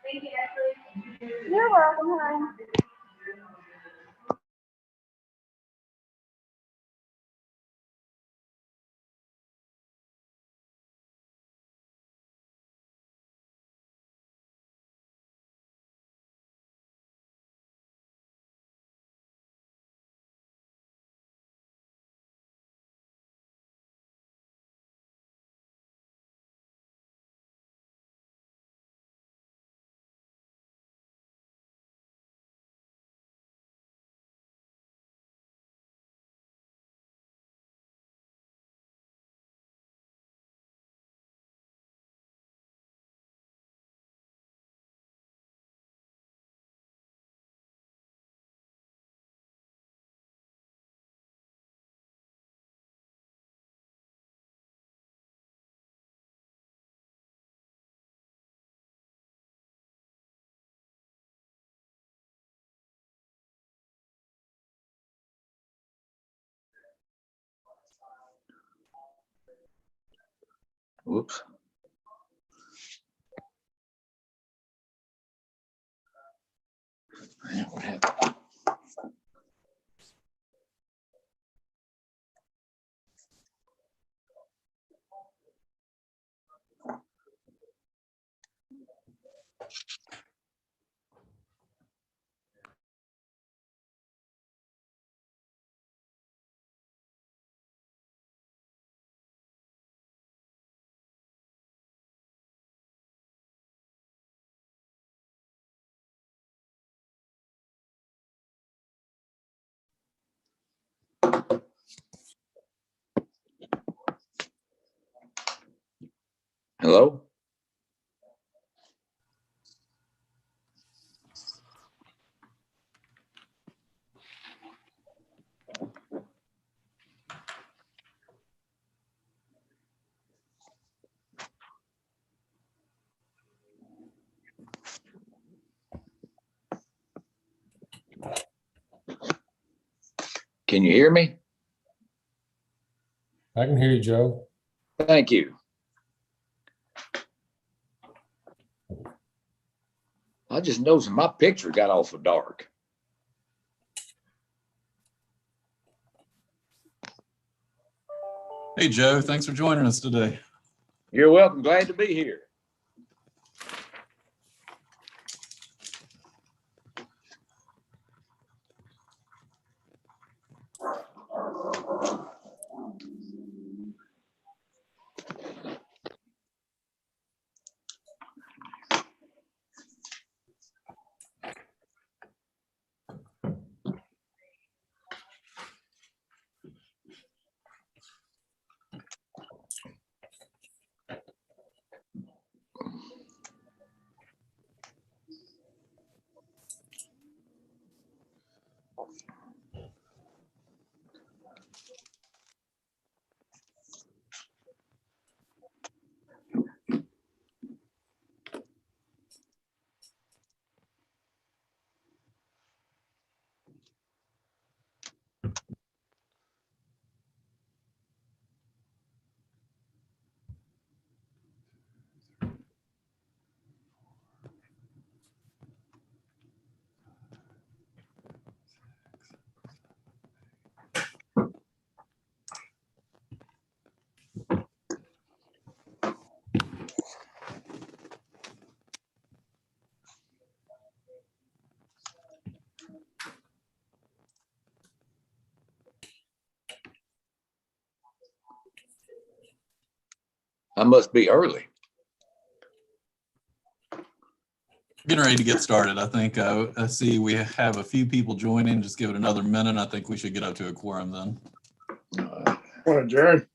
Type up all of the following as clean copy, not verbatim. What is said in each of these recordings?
Thank you, Ashley. You're welcome, hon. Whoops. Man, what happened? Hello? Can you hear me? I can hear you, Joe. Thank you. I just noticed my picture got awful dark. Hey, Joe, thanks for joining us today. You're welcome. Glad to be here. I must be early. Getting ready to get started. I think I see we have a few people joining. Just give it another minute. I think we should get up to a quorum then. Morning, Jared. Good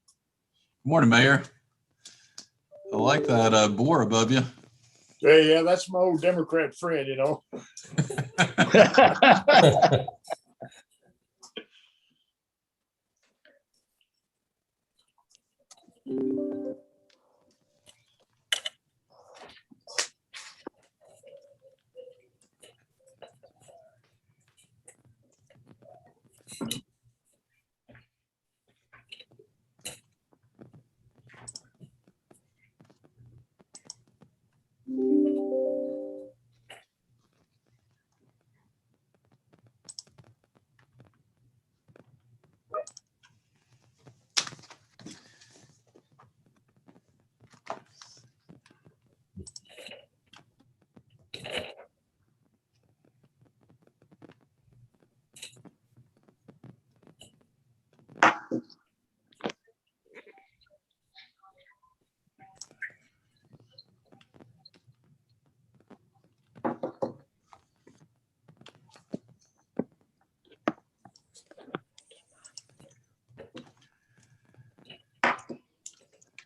morning, Mayor. I like that boar above you. Yeah, that's my old Democrat friend, you know.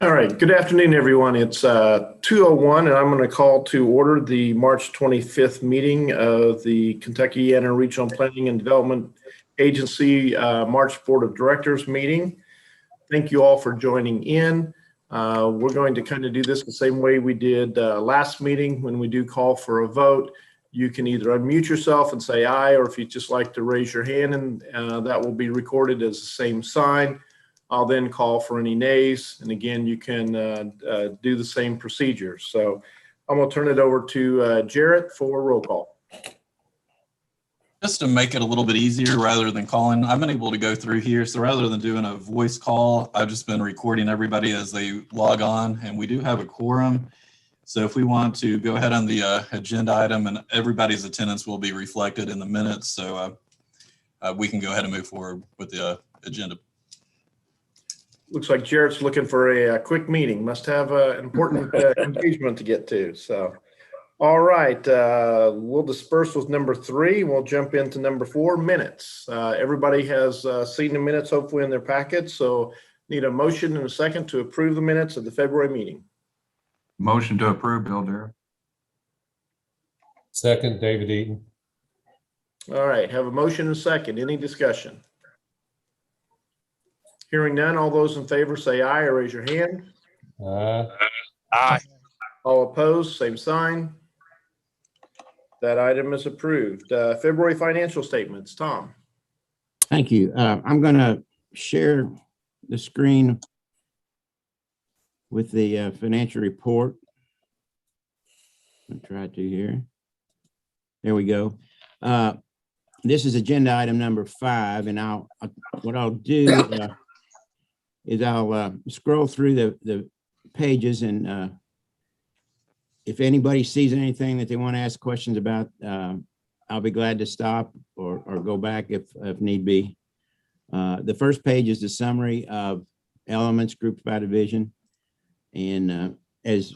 All right, good afternoon, everyone. It's 2:01, and I'm going to call to order the March 25th meeting of the Kentuckiana Regional Planning and Development Agency March Board of Directors meeting. Thank you all for joining in. We're going to kind of do this the same way we did last meeting. When we do call for a vote, you can either unmute yourself and say aye, or if you'd just like to raise your hand, and that will be recorded as the same sign. I'll then call for any nays, and again, you can do the same procedure. So I'm going to turn it over to Jarrett for roll call. Just to make it a little bit easier rather than calling, I've been able to go through here. So rather than doing a voice call, I've just been recording everybody as they log on, and we do have a quorum. So if we want to go ahead on the agenda item, and everybody's attendance will be reflected in the minutes. So we can go ahead and move forward with the agenda. Looks like Jarrett's looking for a quick meeting. Must have an important engagement to get to. So, all right, we'll disperse with number 3. We'll jump into number 4, minutes. Everybody has seen the minutes, hopefully, in their packets. So, need a motion and a second to approve the minutes of the February meeting. Motion to approve, Bill Durr. Second, David Eaton. All right, have a motion and a second. Any discussion? Hearing none, all those in favor say aye or raise your hand. Aye. All opposed, same sign. That item is approved. February financial statements, Tom. Thank you. I'm going to share the screen with the financial report. I'll try to here. There we go. This is agenda item number 5, and what I'll do is I'll scroll through the pages, and if anybody sees anything that they want to ask questions about, I'll be glad to stop or go back if need be. The first page is the summary of elements grouped by division, and as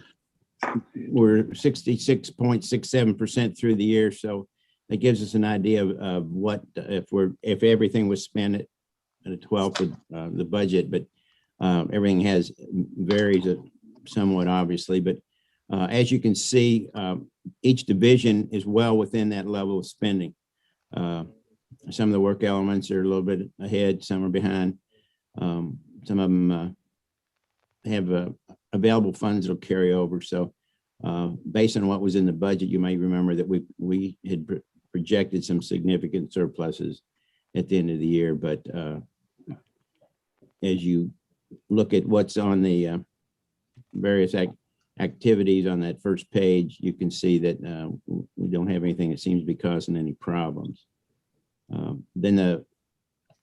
we're 66.67% through the year, so that gives us an idea of what if everything was spent at a 12th of the budget, but everything varies somewhat, obviously, but as you can see, each division is well within that level of spending. Some of the work elements are a little bit ahead, some are behind. Some of them have available funds that'll carry over. So based on what was in the budget, you may remember that we had projected some significant surpluses at the end of the year, but as you look at what's on the various activities on that first page, you can see that we don't have anything that seems to be causing any problems. Then the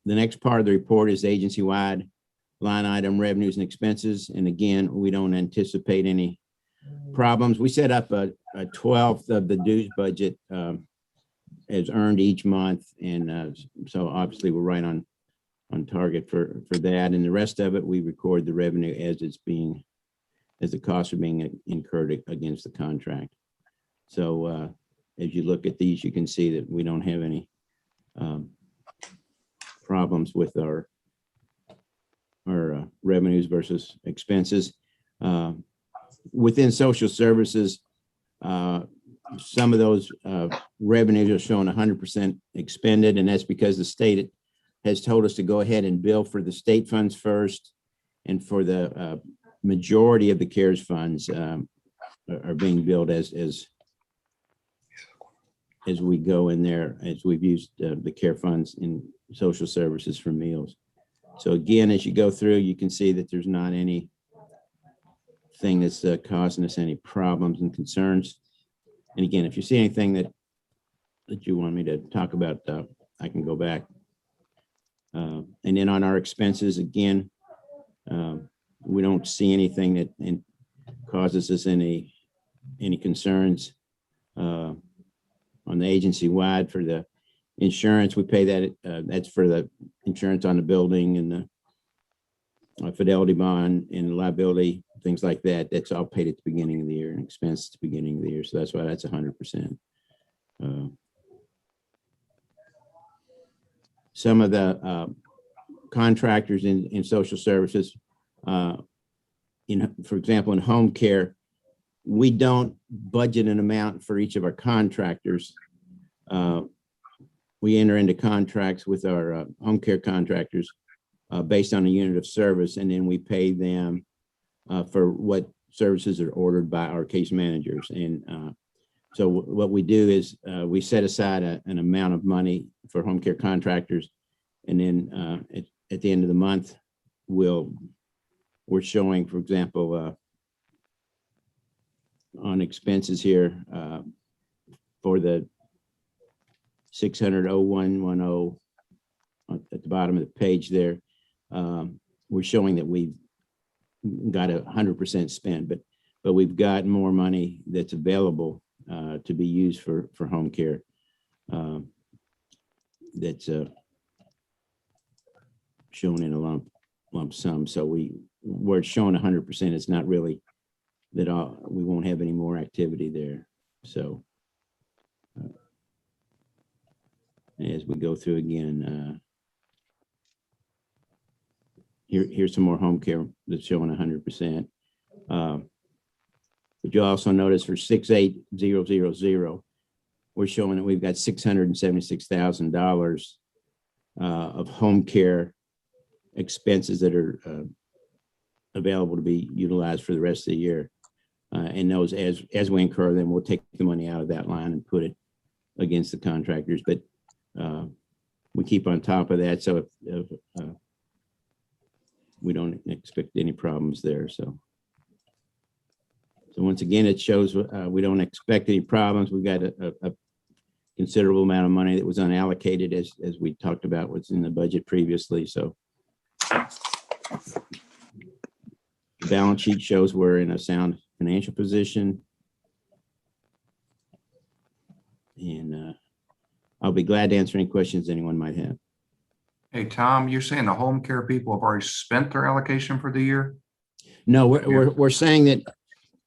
next part of the report is agency-wide line item revenues and expenses. And again, we don't anticipate any problems. We set up a 12th of the dues budget as earned each month. And so obviously we're right on target for that. And the rest of it, we record the revenue as it's being as the costs are being incurred against the contract. So as you look at these, you can see that we don't have any problems with our revenues versus expenses. Within social services, some of those revenues are showing 100% expended, and that's because the state has told us to go ahead and bill for the state funds first, and for the majority of the CARES funds are being billed as we go in there, as we've used the CARE funds in social services for meals. So again, as you go through, you can see that there's not anything that's causing us any problems and concerns. And again, if you see anything that you want me to talk about, I can go back. And then on our expenses, again, we don't see anything that causes us any concerns. On the agency wide, for the insurance, we pay that. That's for the insurance on the building and the fidelity bond and liability, things like that. That's all paid at the beginning of the year and expense at the beginning of the year. So that's why that's 100%. Some of the contractors in social services, for example, in home care, we don't budget an amount for each of our contractors. We enter into contracts with our home care contractors based on a unit of service, and then we pay them for what services are ordered by our case managers. And so what we do is we set aside an amount of money for home care contractors, and then at the end of the month, we're showing, for example, on expenses here for the 600-0110 at the bottom of the page there, we're showing that we've got 100% spent, but we've got more money that's available to be used for home care. That's shown in a lump sum. So we're showing 100%. It's not really that we won't have any more activity there. So as we go through again, here's some more home care that's showing 100%. But you also notice for 68000, we're showing that we've got $676,000 of home care expenses that are available to be utilized for the rest of the year. And those, as we incur them, we'll take the money out of that line and put it against the contractors. But we keep on top of that, so if we don't expect any problems there. So once again, it shows we don't expect any problems. We've got a considerable amount of money that was unallocated, as we talked about what's in the budget previously. So the balance sheet shows we're in a sound financial position. And I'll be glad to answer any questions anyone might have. Hey, Tom, you're saying the home care people have already spent their allocation for the year? No, we're saying that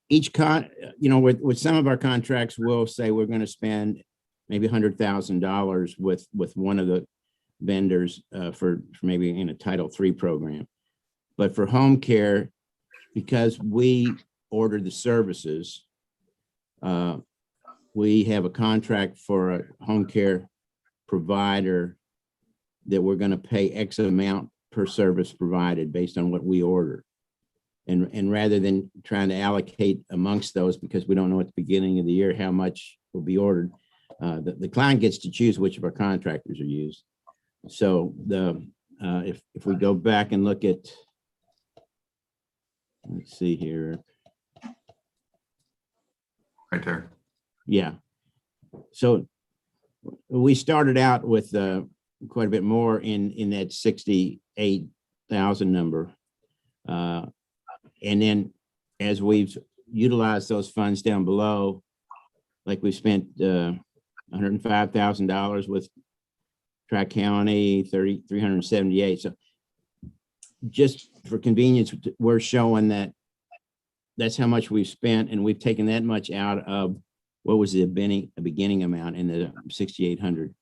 each with some of our contracts, we'll say we're going to spend maybe $100,000 with one of the vendors for maybe in a Title III program. But for home care, because we order the services, we have a contract for a home care provider that we're going to pay X amount per service provided based on what we order. And rather than trying to allocate amongst those, because we don't know at the beginning of the year how much will be ordered, the client gets to choose which of our contractors are used. So if we go back and look at, let's see here. Right there. Yeah. So we started out with quite a bit more in that 68,000 number. And then as we've utilized those funds down below, like we spent $105,000 with Tri-County, 378. So just for convenience, we're showing that that's how much we've spent, and we've taken that much out of what was the beginning amount in the 6,800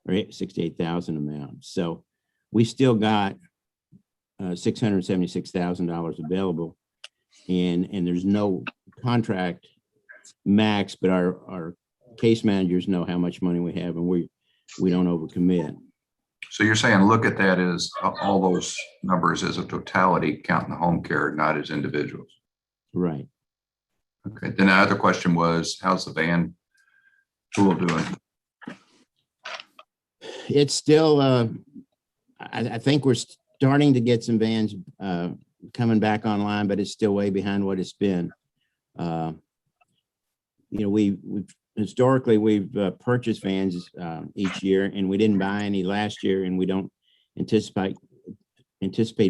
or 68,000 amount. So we still got $676,000 available, and there's no contract max, but our case managers know how much money we have, and we don't overcommit. So you're saying look at that as all those numbers as a totality, counting the home care, not as individuals. Right. Okay. Then the other question was, how's the van pool doing? It's still, I think we're starting to get some vans coming back online, but it's still way behind what it's been. We've historically purchased vans each year, and we didn't buy any last year, and we don't anticipate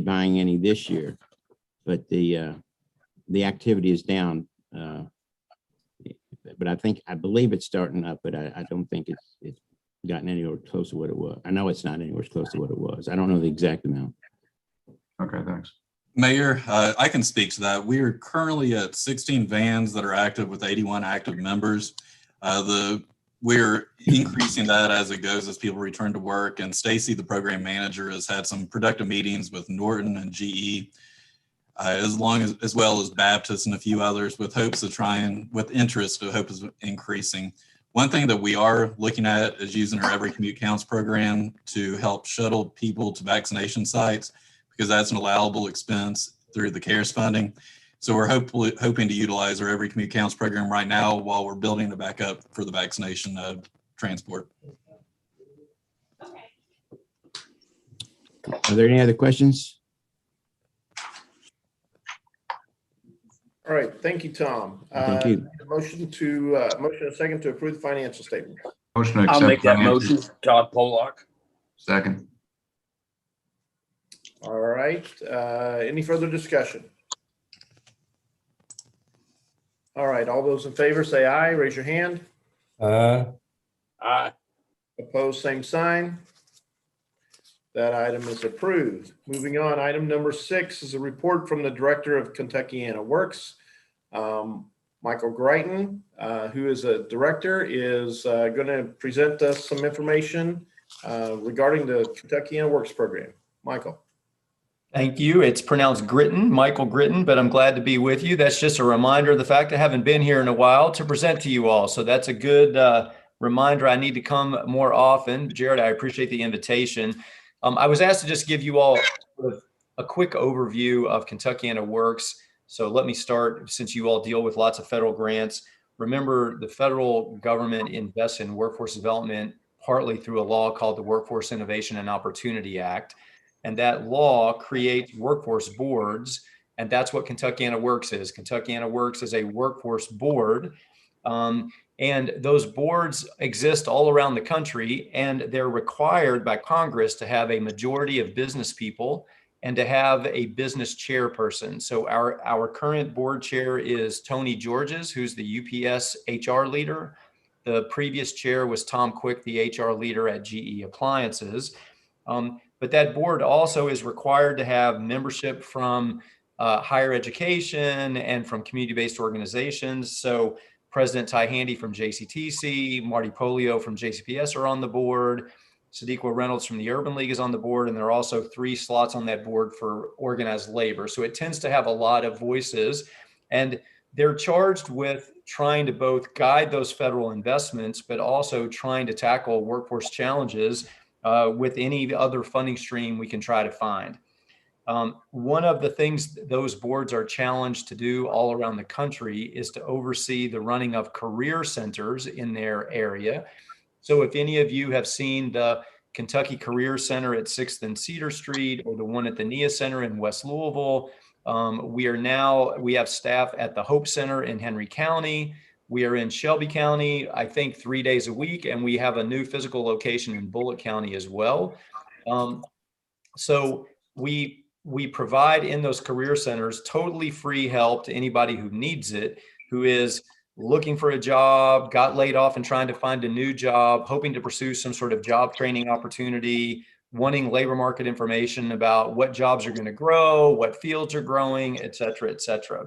buying any this year. But the activity is down. But I believe it's starting up, but I don't think it's gotten anywhere close to what it was. I know it's not anywhere close to what it was. I don't know the exact amount. Okay, thanks. Mayor, I can speak to that. We are currently at 16 vans that are active with 81 active members. We're increasing that as it goes, as people return to work. And Stacy, the program manager, has had some productive meetings with Norton and GE, as well as Baptist and a few others, with hopes of with interest of hope is increasing. One thing that we are looking at is using our Every Commute Counts program to help shuttle people to vaccination sites, because that's an allowable expense through the CARES funding. So we're hoping to utilize our Every Commute Counts program right now while we're building it back up for the vaccination transport. Are there any other questions? All right, thank you, Tom. Thank you. Motion a second to approve the financial statement. Motion to accept. I'll make that financial- motion. Todd Pollock. Second. All right, any further discussion? All right, all those in favor say aye, raise your hand. Aye. Opposed, same sign. That item is approved. Moving on, item number 6 is a report from the Director of Kentuckiana Works. Michael Greighton, who is a director, is going to present us some information regarding the Kentuckiana Works program. Michael. Thank you. It's pronounced Gritton, Michael Gritton, but I'm glad to be with you. That's just a reminder of the fact I haven't been here in a while to present to you all. So that's a good reminder. I need to come more often. Jared, I appreciate the invitation. I was asked to just give you all a quick overview of Kentuckiana Works. So let me start, since you all deal with lots of federal grants. Remember, the federal government invests in workforce development partly through a law called the Workforce Innovation and Opportunity Act. And that law creates workforce boards. And that's what Kentuckiana Works is. Kentuckiana Works is a workforce board. And those boards exist all around the country, and they're required by Congress to have a majority of business people and to have a business chairperson. So our current board chair is Tony Georges, who's the UPS HR leader. The previous chair was Tom Quick, the HR leader at GE Appliances. But that board also is required to have membership from higher education and from community-based organizations. So President Ty Handy from JCTC, Marty Polio from JCPS are on the board. Sadiqua Reynolds from the Urban League is on the board, and there are also 3 slots on that board for organized labor. So it tends to have a lot of voices, and they're charged with trying to both guide those federal investments, but also trying to tackle workforce challenges with any other funding stream we can try to find. One of the things those boards are challenged to do all around the country is to oversee the running of career centers in their area. So if any of you have seen the Kentucky Career Center at 6th and Cedar Street, or the one at the NIA Center in West Louisville, we have staff at the Hope Center in Henry County. We are in Shelby County, I think 3 days a week, and we have a new physical location in Bullitt County as well. So we provide in those career centers totally free help to anybody who needs it, who is looking for a job, got laid off and trying to find a new job, hoping to pursue some sort of job training opportunity, wanting labor market information about what jobs are going to grow, what fields are growing, et cetera, et cetera.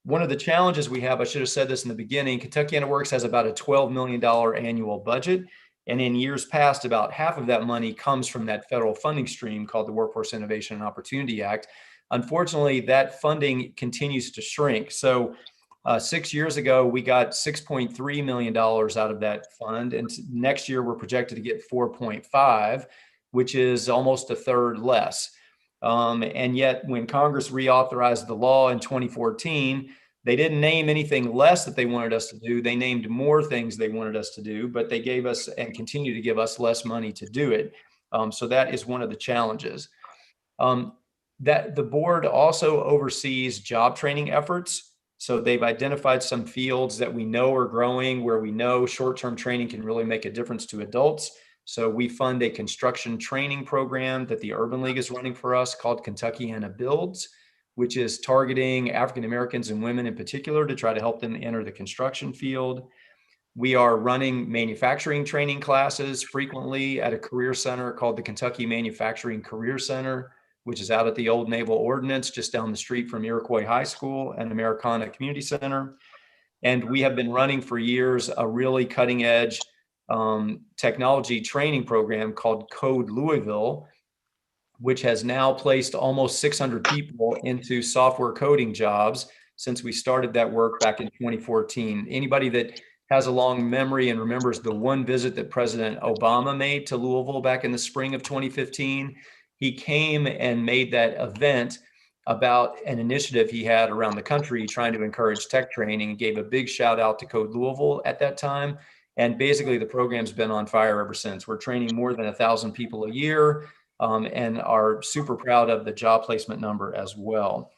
One of the challenges we have, I should have said this in the beginning, Kentuckiana Works has about a $12 million annual budget. And in years past, about half of that money comes from that federal funding stream called the Workforce Innovation and Opportunity Act. Unfortunately, that funding continues to shrink. So 6 years ago, we got $6.3 million out of that fund. And next year, we're projected to get 4.5, which is almost a third less. And yet when Congress reauthorized the law in 2014, they didn't name anything less that they wanted us to do. They named more things they wanted us to do, but they gave us and continue to give us less money to do it. So that is one of the challenges. That the board also oversees job training efforts. So they've identified some fields that we know are growing, where we know short-term training can really make a difference to adults. So we fund a construction training program that the Urban League is running for us called Kentuckiana Builds, which is targeting African Americans and women in particular to try to help them enter the construction field. We are running manufacturing training classes frequently at a career center called the Kentucky Manufacturing Career Center, which is out at the old Naval Ordnance, just down the street from Iroquois High School and Americana Community Center. And we have been running for years a really cutting edge technology training program called Code Louisville, which has now placed almost 600 people into software coding jobs since we started that work back in 2014. Anybody that has a long memory and remembers the one visit that President Obama made to Louisville back in the spring of 2015, he came and made that event about an initiative he had around the country trying to encourage tech training, and gave a big shout out to Code Louisville at that time. And basically the program's been on fire ever since. We're training more than 1,000 people a year and are super proud of the job placement number as well.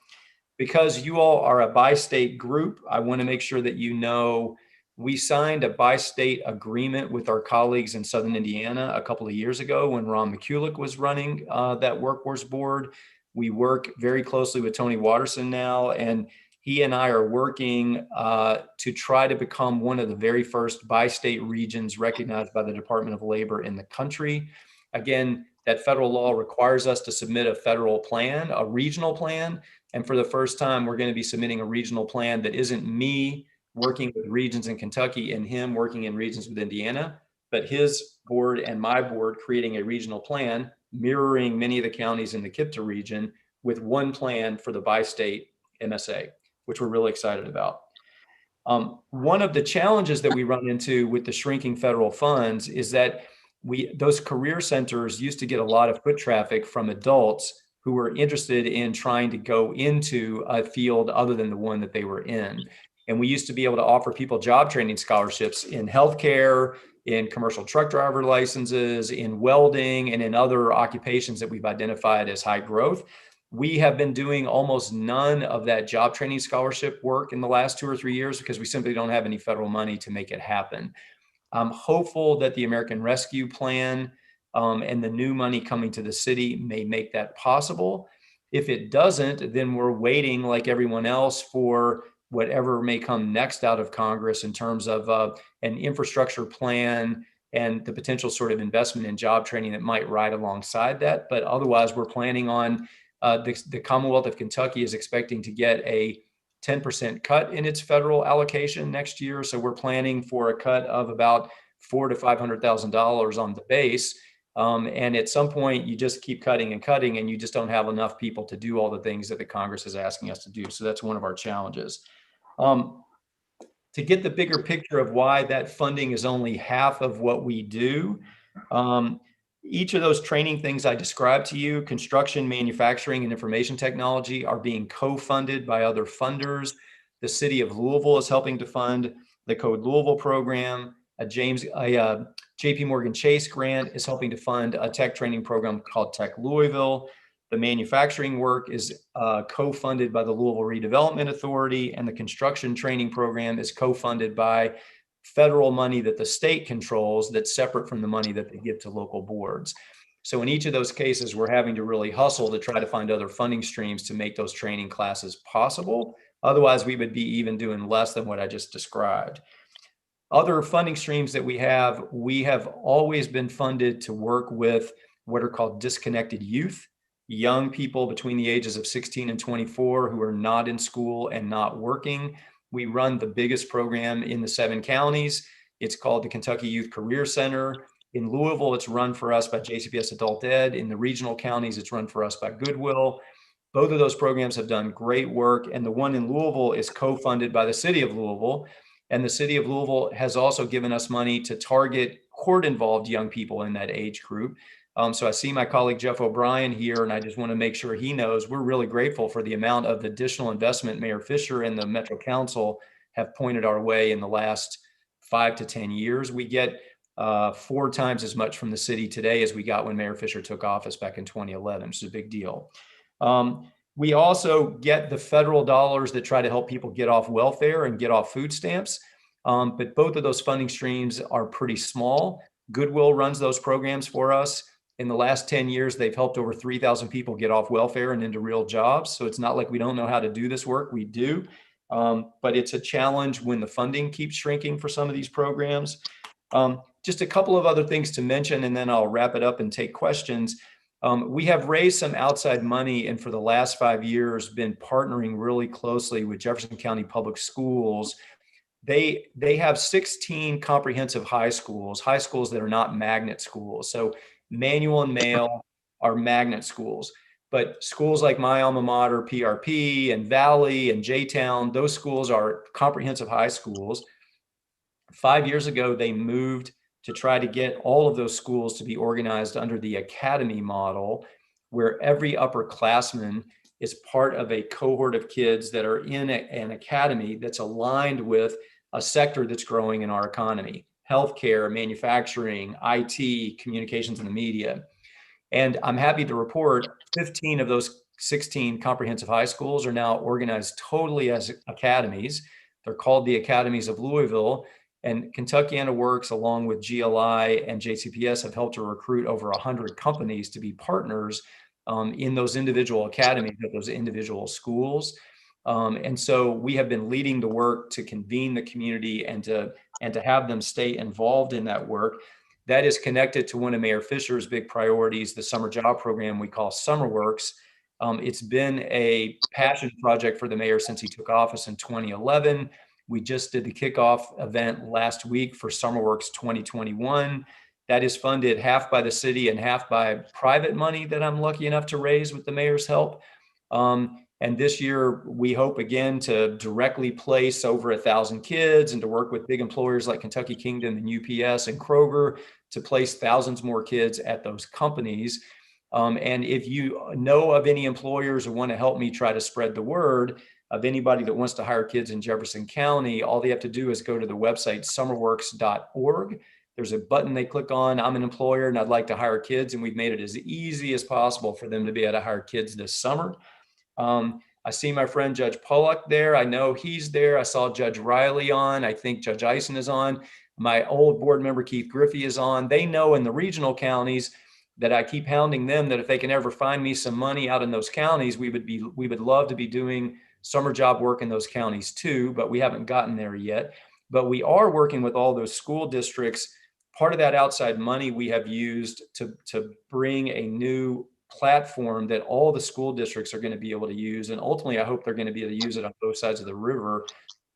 Because you all are a bi-state group, I want to make sure that you know we signed a bi-state agreement with our colleagues in Southern Indiana a couple of years ago when Ron McCulloch was running that workforce board. We work very closely with Tony Watterson now, and he and I are working to try to become one of the very first bi-state regions recognized by the Department of Labor in the country. Again, that federal law requires us to submit a federal plan, a regional plan. And for the first time, we're going to be submitting a regional plan that isn't me working with regions in Kentucky and him working in regions with Indiana, but his board and my board creating a regional plan mirroring many of the counties in the KIPDA region with one plan for the bi-state MSA, which we're really excited about. One of the challenges that we run into with the shrinking federal funds is that those career centers used to get a lot of foot traffic from adults who were interested in trying to go into a field other than the one that they were in. And we used to be able to offer people job training scholarships in healthcare, in commercial truck driver licenses, in welding, and in other occupations that we've identified as high growth. We have been doing almost none of that job training scholarship work in the last 2 or 3 years because we simply don't have any federal money to make it happen. I'm hopeful that the American Rescue Plan and the new money coming to the city may make that possible. If it doesn't, then we're waiting like everyone else for whatever may come next out of Congress in terms of an infrastructure plan and the potential sort of investment in job training that might ride alongside that. But otherwise, we're planning on the Commonwealth of Kentucky is expecting to get a 10% cut in its federal allocation next year. So we're planning for a cut of about $400,000 to $500,000 on the base. And at some point, you just keep cutting and cutting, and you just don't have enough people to do all the things that the Congress is asking us to do. So that's one of our challenges. To get the bigger picture of why that funding is only half of what we do, each of those training things I described to you, construction, manufacturing, and information technology, are being co-funded by other funders. The city of Louisville is helping to fund the Code Louisville program. JP Morgan Chase grant is helping to fund a tech training program called Tech Louisville. The manufacturing work is co-funded by the Louisville Redevelopment Authority, and the construction training program is co-funded by federal money that the state controls that's separate from the money that they give to local boards. So in each of those cases, we're having to really hustle to try to find other funding streams to make those training classes possible. Otherwise, we would be even doing less than what I just described. Other funding streams that we have always been funded to work with what are called disconnected youth. young people between the ages of 16 and 24 who are not in school and not working. We run the biggest program in the 7 counties. It's called the Kentucky Youth Career Center. In Louisville, it's run for us by JCPS Adult Ed. In the regional counties, it's run for us by Goodwill. Both of those programs have done great work. And the one in Louisville is co-funded by the city of Louisville. And the city of Louisville has also given us money to target court-involved young people in that age group. So I see my colleague Jeff O'Brien here, and I just want to make sure he knows we're really grateful for the amount of additional investment Mayor Fisher and the Metro Council have pointed our way in the last 5 to 10 years. We get 4 times as much from the city today as we got when Mayor Fisher took office back in 2011, which is a big deal. We also get the federal dollars that try to help people get off welfare and get off food stamps. But both of those funding streams are pretty small. Goodwill runs those programs for us. In the last 10 years, they've helped over 3,000 people get off welfare and into real jobs. So it's not like we don't know how to do this work. We do. But it's a challenge when the funding keeps shrinking for some of these programs. Just a couple of other things to mention, and then I'll wrap it up and take questions. We have raised some outside money and for the last 5 years been partnering really closely with Jefferson County Public Schools. They have 16 comprehensive high schools that are not magnet schools. So Manual and Male are magnet schools, but schools like my alma mater, PRP, and Valley and J-Town, those schools are comprehensive high schools. 5 years ago, they moved to try to get all of those schools to be organized under the academy model, where every upperclassman is part of a cohort of kids that are in an academy that's aligned with a sector that's growing in our economy: healthcare, manufacturing, IT, communications, and the media. And I'm happy to report 15 of those 16 comprehensive high schools are now organized totally as academies. They're called the Academies of Louisville. And Kentuckiana Works, along with GLI and JCPS, have helped to recruit over 100 companies to be partners in those individual academies at those individual schools. And so we have been leading the work to convene the community and to have them stay involved in that work. That is connected to one of Mayor Fisher's big priorities, the summer job program we call SummerWorks. It's been a passion project for the mayor since he took office in 2011. We just did the kickoff event last week for SummerWorks 2021. That is funded half by the city and half by private money that I'm lucky enough to raise with the mayor's help. And this year, we hope again to directly place over 1,000 kids and to work with big employers like Kentucky Kingdom and UPS and Kroger to place thousands more kids at those companies. And if you know of any employers who want to help me try to spread the word of anybody that wants to hire kids in Jefferson County, all they have to do is go to the website summerworks.org. There's a button they click on. I'm an employer and I'd like to hire kids, and we've made it as easy as possible for them to be able to hire kids this summer. I see my friend Judge Pollock there. I know he's there. I saw Judge Riley on. I think Judge Eisen is on. My old board member Keith Griffey is on. They know in the regional counties that I keep hounding them that if they can ever find me some money out in those counties, we would love to be doing summer job work in those counties too, but we haven't gotten there yet. But we are working with all those school districts. Part of that outside money we have used to bring a new platform that all the school districts are going to be able to use. And ultimately, I hope they're going to be able to use it on both sides of the river,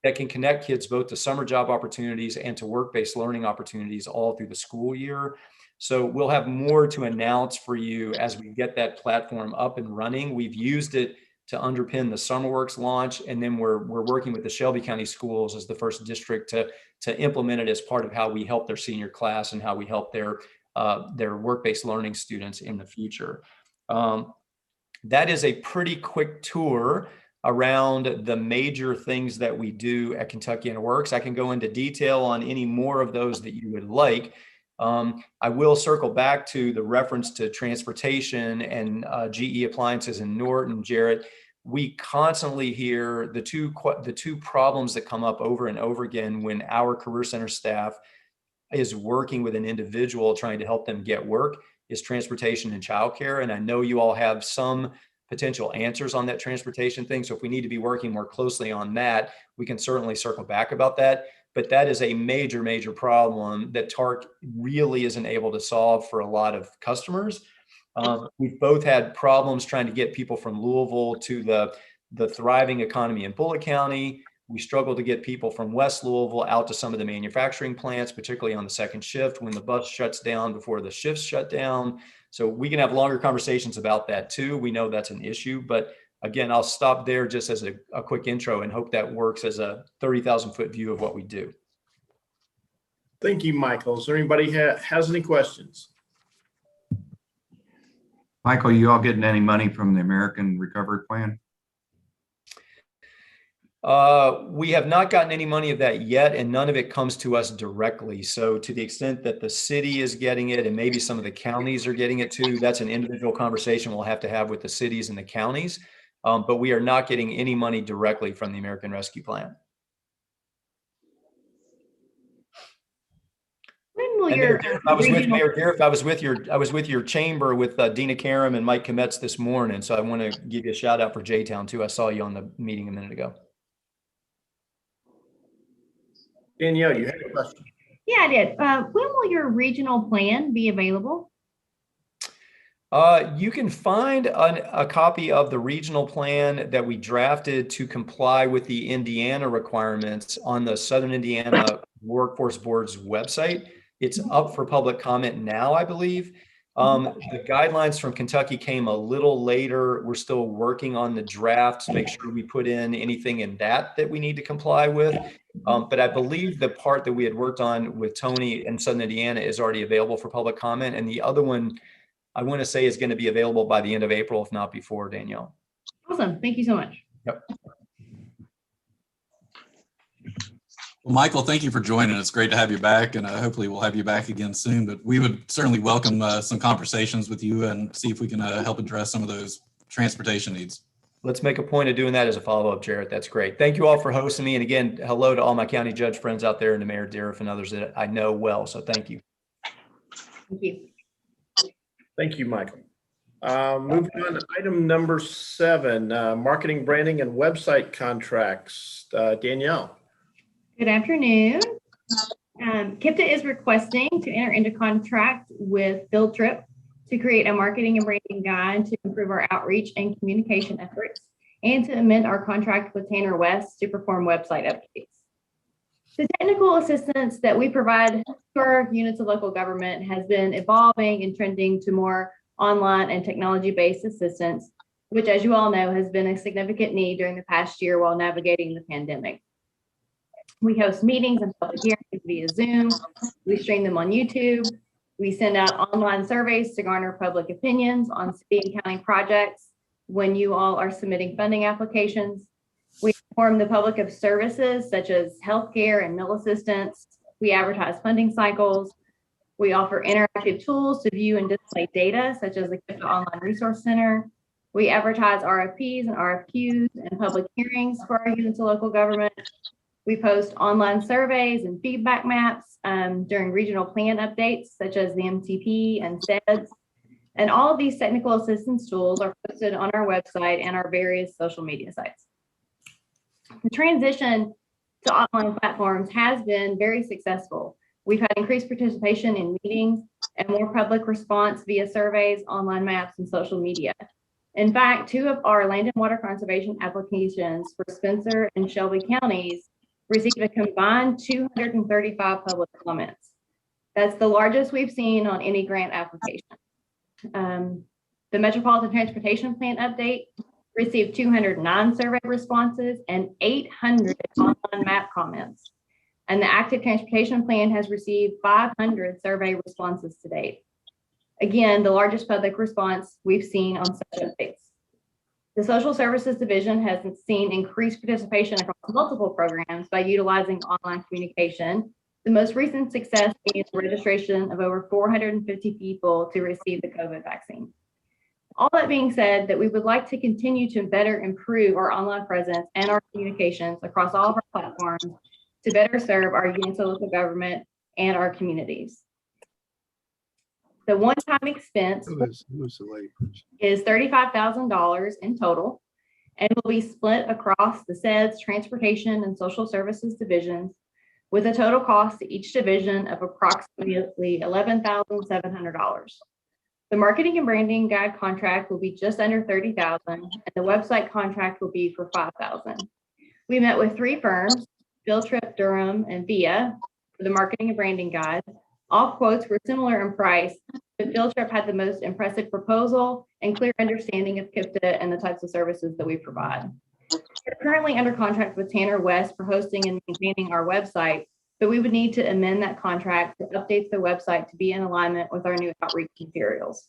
that can connect kids both to summer job opportunities and to work-based learning opportunities all through the school year. So we'll have more to announce for you as we get that platform up and running. We've used it to underpin the SummerWorks launch, and then we're working with the Shelby County Schools as the first district to implement it as part of how we help their senior class and how we help their work-based learning students in the future. That is a pretty quick tour around the major things that we do at Kentuckiana Works. I can go into detail on any more of those that you would like. I will circle back to the reference to transportation and GE appliances in Norton, Jarrett. We constantly hear the two problems that come up over and over again when our Career Center staff is working with an individual trying to help them get work is transportation and childcare. And I know you all have some potential answers on that transportation thing. So if we need to be working more closely on that, we can certainly circle back about that. But that is a major, major problem that TARC really isn't able to solve for a lot of customers. We've both had problems trying to get people from Louisville to the thriving economy in Bullitt County. We struggle to get people from West Louisville out to some of the manufacturing plants, particularly on the second shift when the bus shuts down before the shifts shut down. So we can have longer conversations about that too. We know that's an issue, but again, I'll stop there just as a quick intro and hope that works as a 30,000-foot view of what we do. Thank you, Michael. Is there anybody has any questions? Michael, you all getting any money from the American Recovery Plan? We have not gotten any money of that yet, and none of it comes to us directly. So to the extent that the city is getting it and maybe some of the counties are getting it too, that's an individual conversation we'll have to have with the cities and the counties. But we are not getting any money directly from the American Rescue Plan. When will And your I was with regional- Mayor Dariff. I was with your chamber with Dina Karam and Mike Kometz this morning. So I want to give you a shout out for J-Town too. I saw you on the meeting a minute ago. Danielle, you had a question. Yeah, I did. When will your regional plan be available? You can find a copy of the regional plan that we drafted to comply with the Indiana requirements on the Southern Indiana Workforce Board's website. It's up for public comment now, I believe. The guidelines from Kentucky came a little later. We're still working on the draft to make sure we put in anything in that we need to comply with. But I believe the part that we had worked on with Tony in Southern Indiana is already available for public comment. And the other one, I want to say, is going to be available by the end of April, if not before, Danielle. Awesome. Thank you so much. Yep. Well, Michael, thank you for joining. It's great to have you back, and hopefully we'll have you back again soon. But we would certainly welcome some conversations with you and see if we can help address some of those transportation needs. Let's make a point of doing that as a follow-up, Jarrett. That's great. Thank you all for hosting me. And again, hello to all my county judge friends out there and to Mayor Dariff and others that I know well. So thank you. Thank you. Thank you, Michael. Moving on to item number 7, marketing, branding, and website contracts. Danielle. Good afternoon. KIPDA is requesting to enter into contract with Field Trip to create a marketing and branding guide to improve our outreach and communication efforts, and to amend our contract with Tanner West to perform website updates. The technical assistance that we provide to our units of local government has been evolving and trending to more online and technology-based assistance, which, as you all know, has been a significant need during the past year while navigating the pandemic. We host meetings and public hearings via Zoom. We stream them on YouTube. We send out online surveys to garner public opinions on city and county projects when you all are submitting funding applications. We inform the public of services such as healthcare and meal assistance. We advertise funding cycles. We offer interactive tools to view and display data, such as the KIPDA Online Resource Center. We advertise RFPs and RFQs and public hearings for our units of local government. We post online surveys and feedback maps during regional plan updates, such as the MTP and SEDS. And all of these technical assistance tools are posted on our website and our various social media sites. The transition to online platforms has been very successful. We've had increased participation in meetings and more public response via surveys, online maps, and social media. In fact, 2 of our land and water conservation applications for Spencer and Shelby counties received a combined 235 public comments. That's the largest we've seen on any grant application. The Metropolitan Transportation Plan update received 209 survey responses and 800 online map comments. And the Active Transportation Plan has received 500 survey responses to date. Again, the largest public response we've seen on such updates. The Social Services Division has seen increased participation across multiple programs by utilizing online communication. The most recent success is the registration of over 450 people to receive the COVID vaccine. All that being said, that we would like to continue to better improve our online presence and our communications across all of our platforms to better serve our units of local government and our communities. The one-time expense is $35,000 in total and will be split across the SEDS, Transportation, and Social Services divisions, with a total cost to each division of approximately $11,700. The marketing and branding guide contract will be just under $30,000, and the website contract will be for $5,000. We met with 3 firms, Field Trip, Durham, and VIA, for the marketing and branding guide. All quotes were similar in price, but Field Trip had the most impressive proposal and clear understanding of KIPDA and the types of services that we provide. We're currently under contract with Tanner West for hosting and maintaining our website, but we would need to amend that contract to update the website to be in alignment with our new outreach materials.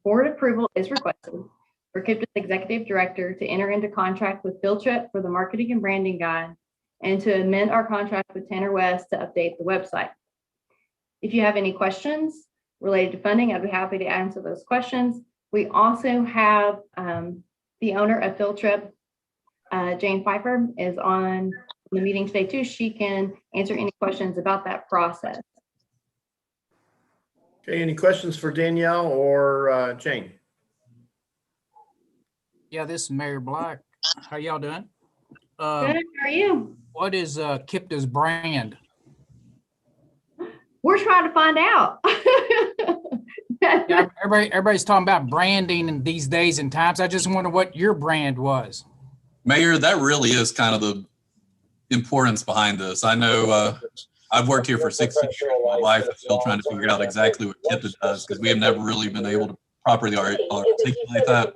Board approval is requested for KIPDA's executive director to enter into contract with Field Trip for the marketing and branding guide and to amend our contract with Tanner West to update the website. If you have any questions related to funding, I'd be happy to answer those questions. We also have the owner of Field Trip, Jane Pfeiffer, is on the meeting today too. She can answer any questions about that process. Okay, any questions for Danielle or Jane? Yeah, this is Mayor Black. How y'all doing? Good, how are you? What is KIPDA's brand? We're trying to find out. Yeah, everybody's talking about branding in these days and times. I just wonder what your brand was. Mayor, that really is kind of the importance behind this. I know I've worked here for 16 years of my life and still trying to figure out exactly what KIPDA does because we have never really been able to properly articulate that.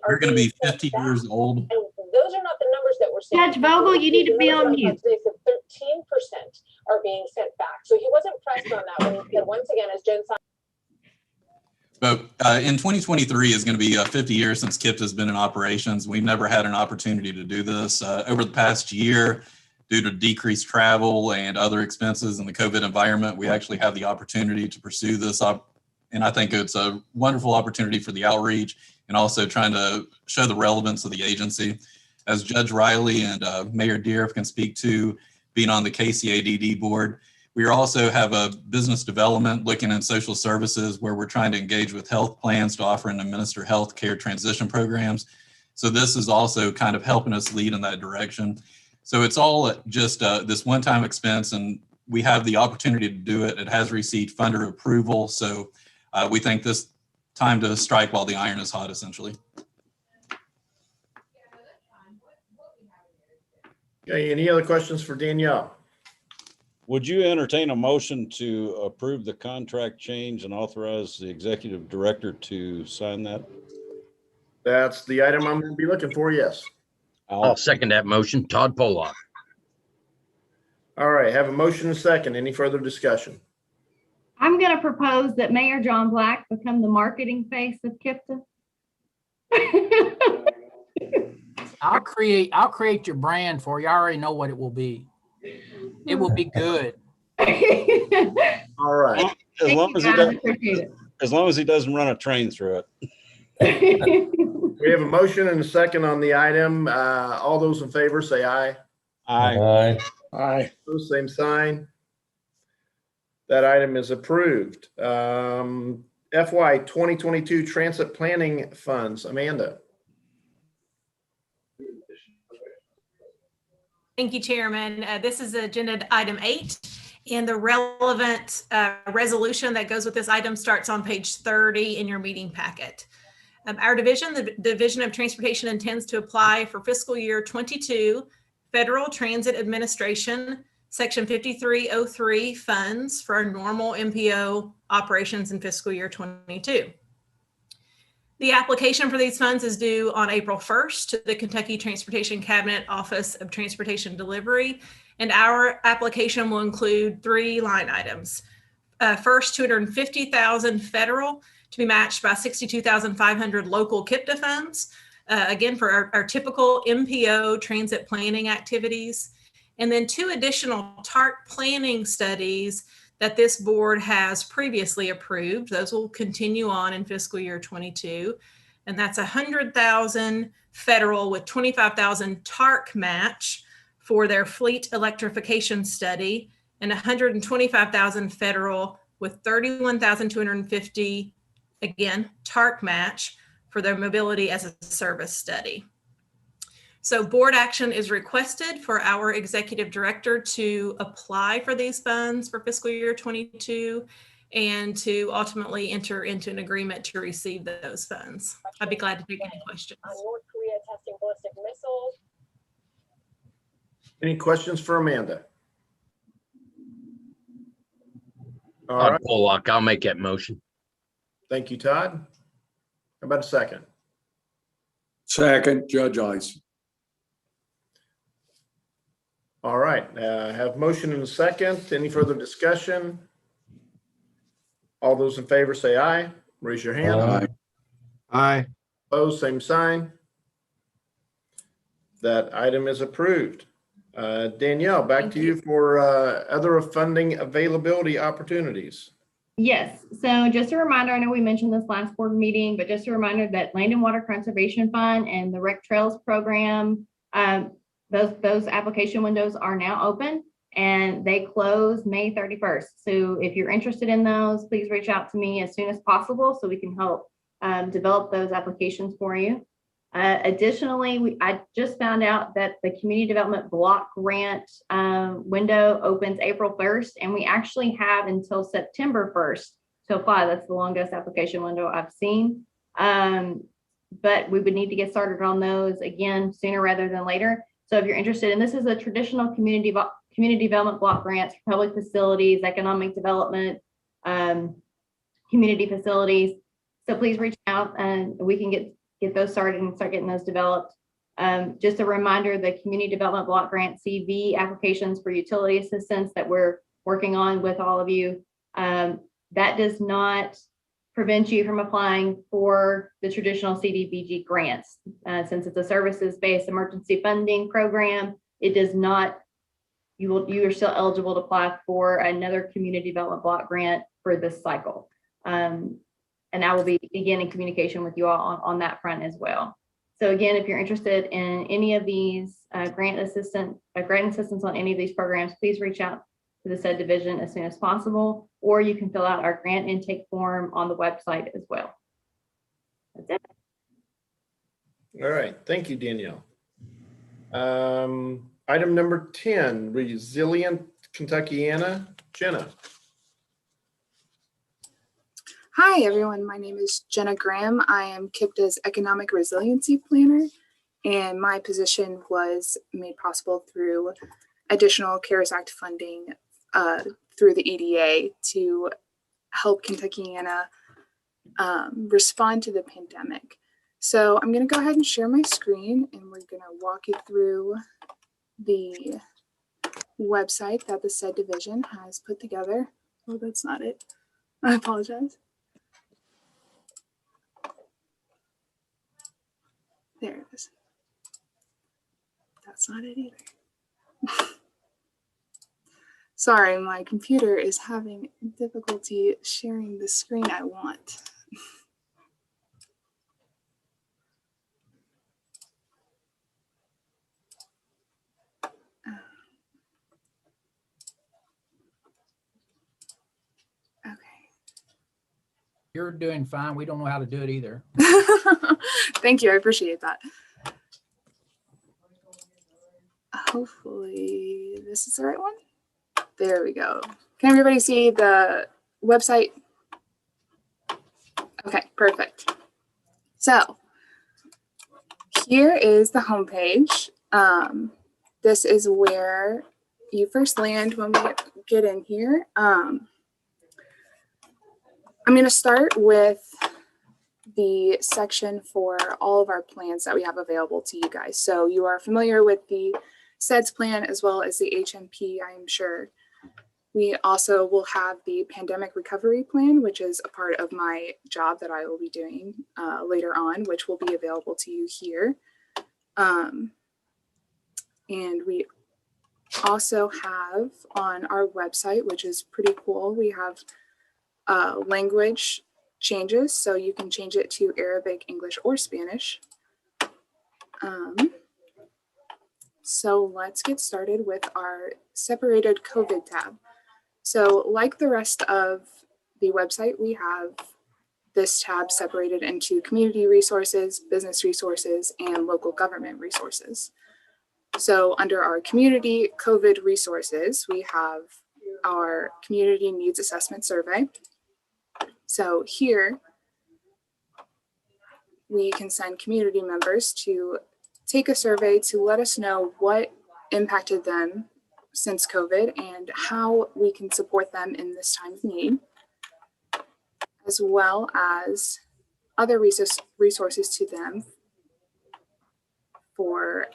We're going to be 50 years old. And those are not the numbers that we're seeing. Judge Vogel, you need to be on mute. They said 13% are being sent back. So he wasn't pressed on that when he said, once again, as Jen said. But in 2023 is going to be 50 years since KIPDA has been in operations. We've never had an opportunity to do this. Over the past year, due to decreased travel and other expenses in the COVID environment, we actually have the opportunity to pursue this. And I think it's a wonderful opportunity for the outreach and also trying to show the relevance of the agency. As Judge Riley and Mayor Deeriff can speak to, being on the KCADD board, we also have a business development looking at social services where we're trying to engage with health plans to offer and administer health care transition programs. So this is also kind of helping us lead in that direction. So it's all just this one-time expense, and we have the opportunity to do it. It has received funder approval. So we think this time to strike while the iron is hot, essentially. Okay, any other questions for Danielle? Would you entertain a motion to approve the contract change and authorize the executive director to sign that? That's the item I'm going to be looking for, yes. I'll second that motion. Todd Pollock. All right, have a motion and a second. Any further discussion? I'm going to propose that Mayor John Black become the marketing face of KIPDA. I'll create your brand for you. I already know what it will be. It will be good. All right. As long as he doesn't run a train through it. We have a motion and a second on the item. All those in favor say aye. Aye. Aye. Opposed, same sign. That item is approved. FY 2022 Transit Planning Funds. Amanda. Thank you, Chairman. This is agenda item 8, and the relevant resolution that goes with this item starts on page 30 in your meeting packet. Our division, the Division of Transportation, intends to apply for fiscal year 22 Federal Transit Administration Section 5303 funds for our normal MPO operations in fiscal year 22. The application for these funds is due on April 1st to the Kentucky Transportation Cabinet Office of Transportation Delivery, and our application will include 3 line items. First, $250,000 federal to be matched by $62,500 local KIPDA funds, again for our typical MPO transit planning activities, and then 2 additional TARC planning studies that this board has previously approved. Those will continue on in fiscal year 22. And that's $100,000 federal with $25,000 TARC match for their fleet electrification study, and $125,000 federal with $31,250, again, TARC match for their mobility as a service study. So board action is requested for our executive director to apply for these funds for fiscal year 22. and to ultimately enter into an agreement to receive those funds. I'd be glad to take any questions. North Korea testing ballistic missiles. Any questions for Amanda? All Todd right. Pollock, I'll make that motion. Thank you, Todd. How about a second? Second, Judge Ice. All right, have motion and a second. Any further discussion? All those in favor say aye. Raise your hand. Aye. Aye. Opposed, same sign. That item is approved. Danielle, back to you for other funding availability opportunities. Yes, so just a reminder, I know we mentioned this last board meeting, but just a reminder that Land and Water Conservation Fund and the Rec Trails Program, those application windows are now open and they close May 31st. So if you're interested in those, please reach out to me as soon as possible so we can help develop those applications for you. Additionally, I just found out that the community development block grant window opens April 1st, and we actually have until September 1st to apply. That's the longest application window I've seen. But we would need to get started on those again sooner rather than later. So if you're interested, and this is a traditional community development block grants for public facilities, economic development, community facilities. So please reach out and we can get those started and start getting those developed. Just a reminder, the community development block grant CV applications for utility assistance that we're working on with all of you, that does not prevent you from applying for the traditional CDBG grants. Since it's a services-based emergency funding program, it does not, you are still eligible to apply for another community development block grant for this cycle. And I will be again in communication with you all on that front as well. So again, if you're interested in any of these grant assistance on any of these programs, please reach out to the said division as soon as possible, or you can fill out our grant intake form on the website as well. That's it. All right, thank you, Danielle. Item number 10, Resilient Kentuckiana, Jenna. Hi, everyone. My name is Jenna Graham. I am KIPDA's Economic Resiliency Planner, and my position was made possible through additional CARES Act funding through the EDA to help Kentuckiana respond to the pandemic. So I'm going to go ahead and share my screen, and we're going to walk you through the website that the said division has put together. Oh, that's not it. I apologize. There it is. That's not it either. Sorry, my computer is having difficulty sharing the screen I want. Okay. You're doing fine. We don't know how to do it either. Thank you. I appreciate that. Hopefully this is the right one. There we go. Can everybody see the website? Okay, perfect. So here is the homepage. This is where you first land when we get in here. I'm going to start with the section for all of our plans that we have available to you guys. So you are familiar with the SEDS plan as well as the HMP, I am sure. We also will have the pandemic recovery plan, which is a part of my job that I will be doing later on, which will be available to you here. And we also have on our website, which is pretty cool, we have language changes, so you can change it to Arabic, English, or Spanish. So let's get started with our separated COVID tab. So like the rest of the website, we have this tab separated into community resources, business resources, and local government resources. So under our community COVID resources, we have our community needs assessment survey. So here, we can send community members to take a survey to let us know what impacted them since COVID and how we can support them in this time of need, as well as other resources to them for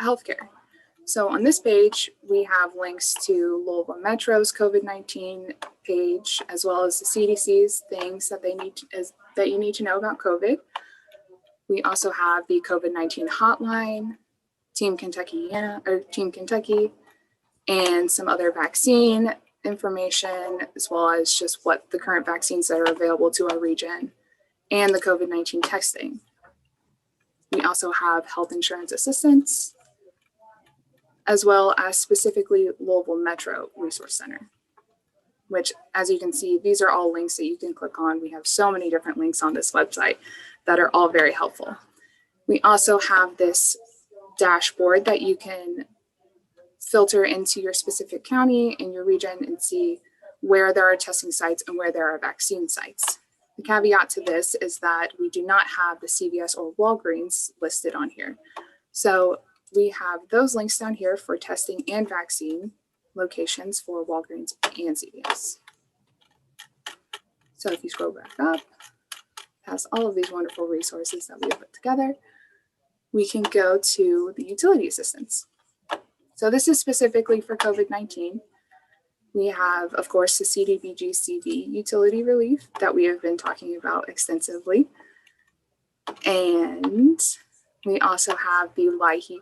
healthcare. So on this page, we have links to Louisville Metro's COVID-19 page, as well as the CDC's things that that you need to know about COVID. We also have the COVID-19 hotline, Team Kentucky, and some other vaccine information, as well as just what the current vaccines that are available to our region and the COVID-19 testing. We also have health insurance assistance, as well as specifically Louisville Metro Resource Center, which, as you can see, these are all links that you can click on. We have so many different links on this website that are all very helpful. We also have this dashboard that you can filter into your specific county and your region and see where there are testing sites and where there are vaccine sites. The caveat to this is that we do not have the CVS or Walgreens listed on here. So we have those links down here for testing and vaccine locations for Walgreens and CVS. So if you scroll back up, past all of these wonderful resources that we have put together, we can go to the utility assistance. So this is specifically for COVID-19. We have, of course, the CDBG CV utility relief that we have been talking about extensively. And we also have the LIHEAP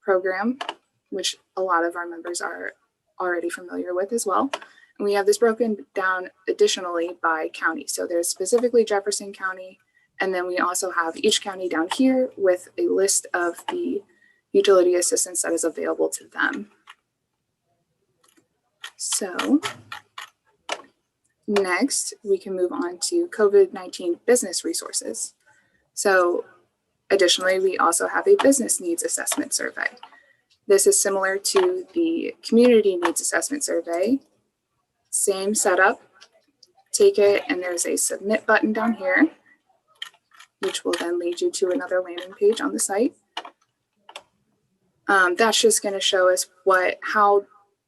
program, which a lot of our members are already familiar with as well. And we have this broken down additionally by county. So there's specifically Jefferson County, and then we also have each county down here with a list of the utility assistance that is available to them. So next, we can move on to COVID-19 business resources. So additionally, we also have a business needs assessment survey. This is similar to the community needs assessment survey. Same setup. Take it, and there's a submit button down here, which will then lead you to another landing page on the site. That's just going to show us how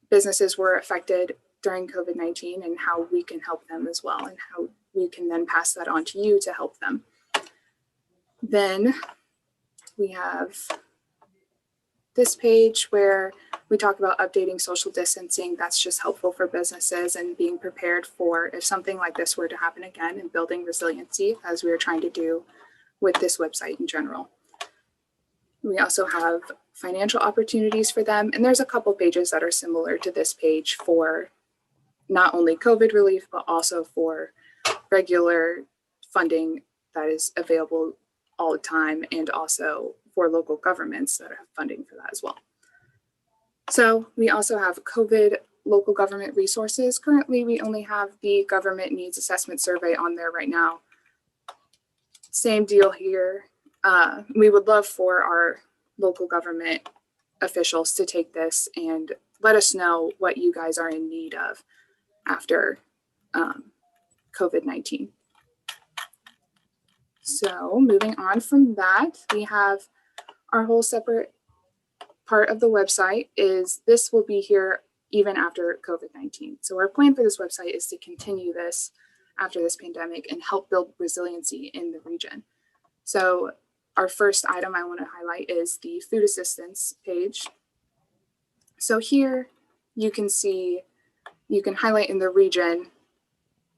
businesses were affected during COVID-19 and how we can help them as well, and how we can then pass that on to you to help them. Then we have this page where we talk about updating social distancing. That's just helpful for businesses and being prepared for if something like this were to happen again, and building resiliency as we are trying to do with this website in general. We also have financial opportunities for them. And there's a couple pages that are similar to this page for not only COVID relief, but also for regular funding that is available all the time, and also for local governments that have funding for that as well. So we also have COVID local government resources. Currently, we only have the government needs assessment survey on there right now. Same deal here. We would love for our local government officials to take this and let us know what you guys are in need of after COVID-19. So moving on from that, we have our whole separate part of the website is this will be here even after COVID-19. So our plan for this website is to continue this after this pandemic and help build resiliency in the region. So our first item I want to highlight is the food assistance page. So here you can see, you can highlight in the region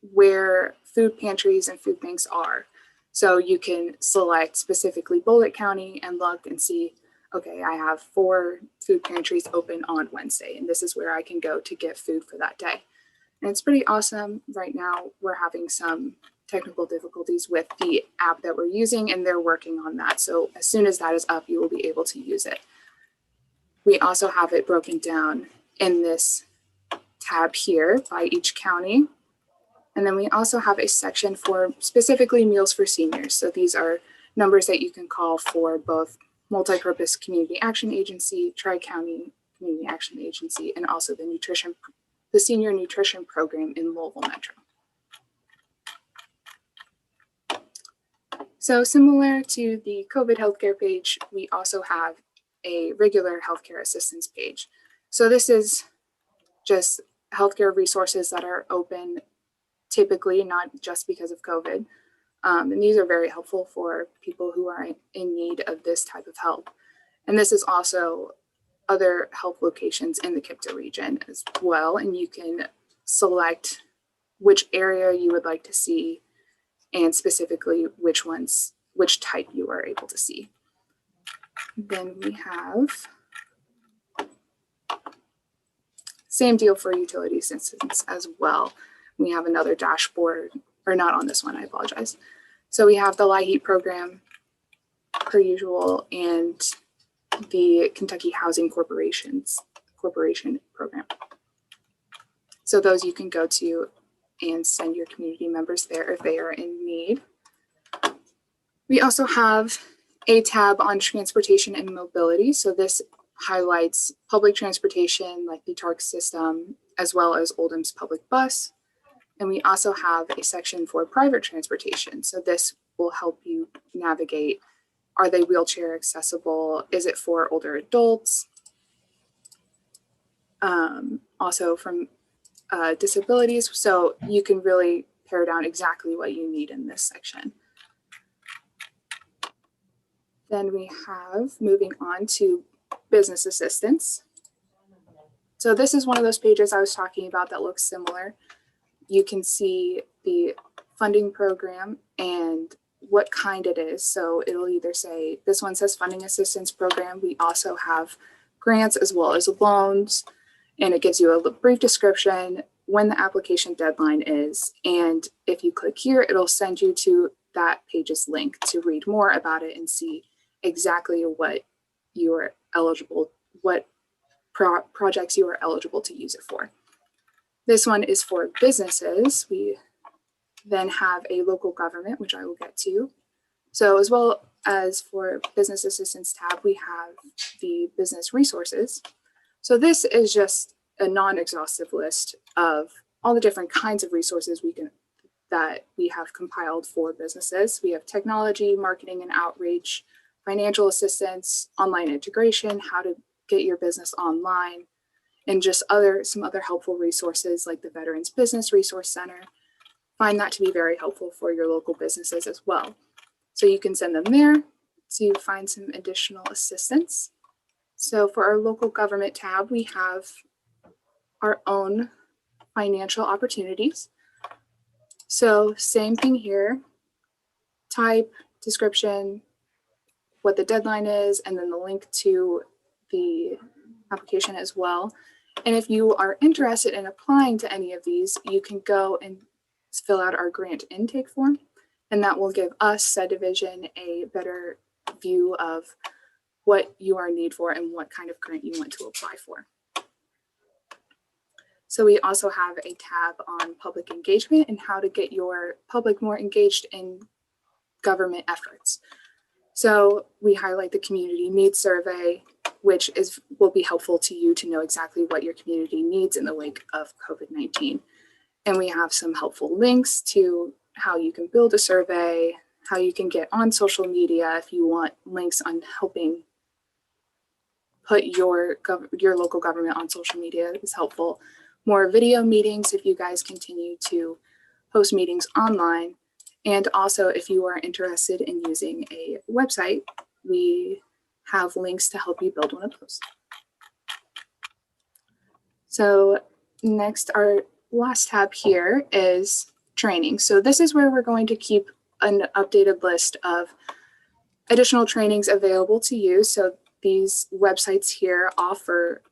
where food pantries and food banks are. So you can select specifically Bullitt County and look and see, okay, I have 4 food pantries open on Wednesday, and this is where I can go to get food for that day. And it's pretty awesome. Right now, we're having some technical difficulties with the app that we're using, and they're working on that. So as soon as that is up, you will be able to use it. We also have it broken down in this tab here by each county. And then we also have a section for specifically meals for seniors. So these are numbers that you can call for both Multipurpose Community Action Agency, Tri-County Community Action Agency, and also the Senior Nutrition Program in Louisville Metro. So similar to the COVID healthcare page, we also have a regular healthcare assistance page. So this is just healthcare resources that are open typically, not just because of COVID. And these are very helpful for people who are in need of this type of help. And this is also other help locations in the KIPDA region as well. And you can select which area you would like to see and specifically which type you are able to see. Then we have same deal for utility assistance as well. We have another dashboard, or not on this one, I apologize. So we have the LIHEAP program per usual and the Kentucky Housing Corporation program. So those you can go to and send your community members there if they are in need. We also have a tab on transportation and mobility. So this highlights public transportation like the TARC system, as well as Oldham's public bus. And we also have a section for private transportation. So this will help you navigate. Are they wheelchair accessible? Is it for older adults? Also from disabilities. So you can really pare down exactly what you need in this section. Then we have, moving on to business assistance. So this is one of those pages I was talking about that looks similar. You can see the funding program and what kind it is. So it'll either say, this one says funding assistance program. We also have grants as well as loans, and it gives you a brief description, when the application deadline is. And if you click here, it'll send you to that page's link to read more about it and see exactly what you are eligible, what projects you are eligible to use it for. This one is for businesses. We then have a local government, which I will get to. So as well as for business assistance tab, we have the business resources. So this is just a non-exhaustive list of all the different kinds of resources that we have compiled for businesses. We have technology, marketing and outreach, financial assistance, online integration, how to get your business online, and just some other helpful resources like the Veterans Business Resource Center. Find that to be very helpful for your local businesses as well. So you can send them there to find some additional assistance. So for our local government tab, we have our own financial opportunities. So same thing here, type, description, what the deadline is, and then the link to the application as well. And if you are interested in applying to any of these, you can go and fill out our grant intake form, and that will give us, said division, a better view of what you are in need for and what kind of grant you want to apply for. So we also have a tab on public engagement and how to get your public more engaged in government efforts. So we highlight the community needs survey, which will be helpful to you to know exactly what your community needs in the wake of COVID-19. And we have some helpful links to how you can build a survey, how you can get on social media if you want links on helping put your local government on social media is helpful. More video meetings if you guys continue to host meetings online. And also if you are interested in using a website, we have links to help you build one of those. So next, our last tab here is training. So this is where we're going to keep an updated list of additional trainings available to you. So these websites here offer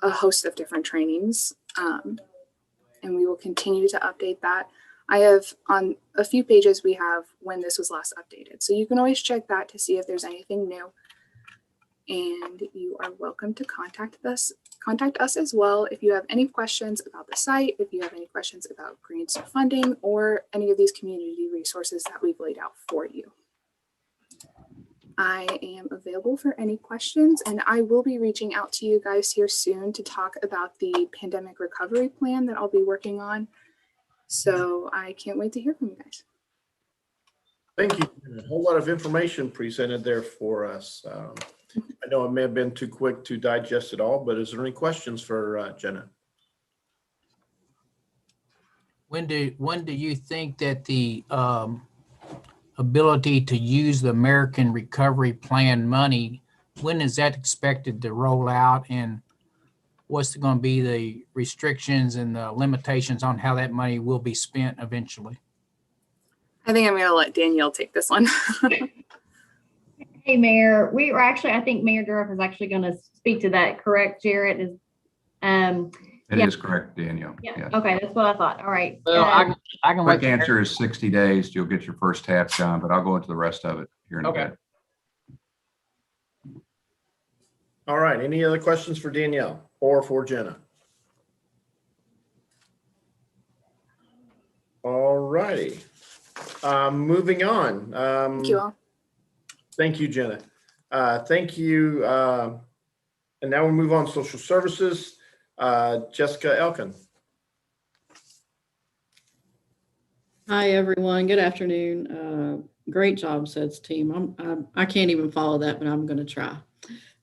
a host of different trainings, and we will continue to update that. I have on a few pages, we have when this was last updated. So you can always check that to see if there's anything new. And you are welcome to contact us as well if you have any questions about the site, if you have any questions about grants or funding, or any of these community resources that we've laid out for you. I am available for any questions, and I will be reaching out to you guys here soon to talk about the pandemic recovery plan that I'll be working on. So I can't wait to hear from you guys. Thank you. A whole lot of information presented there for us. I know I may have been too quick to digest it all, but is there any questions for Jenna? When do you think that the ability to use the American Recovery Plan money, when is that expected to roll out, and what's going to be the restrictions and the limitations on how that money will be spent eventually? I think I'm going to let Danielle take this one. Hey, Mayor, we were actually, I think Mayor Durham is actually going to speak to that, correct, Jared? It yeah. is correct, Danielle. Yeah. Yes. Okay, that's what I thought. All right. Well, I can Quick wait. answer is 60 days. You'll get your first half done, but I'll go into the rest of it here in a bit. All right. Any other questions for Danielle or for Jenna? All righty. Moving on. Thank you all. Thank you, Jenna. Thank you. And now we'll move on to social services. Jessica Elkin. Hi, everyone. Good afternoon. Great job, SEDS team. I can't even follow that, but I'm going to try.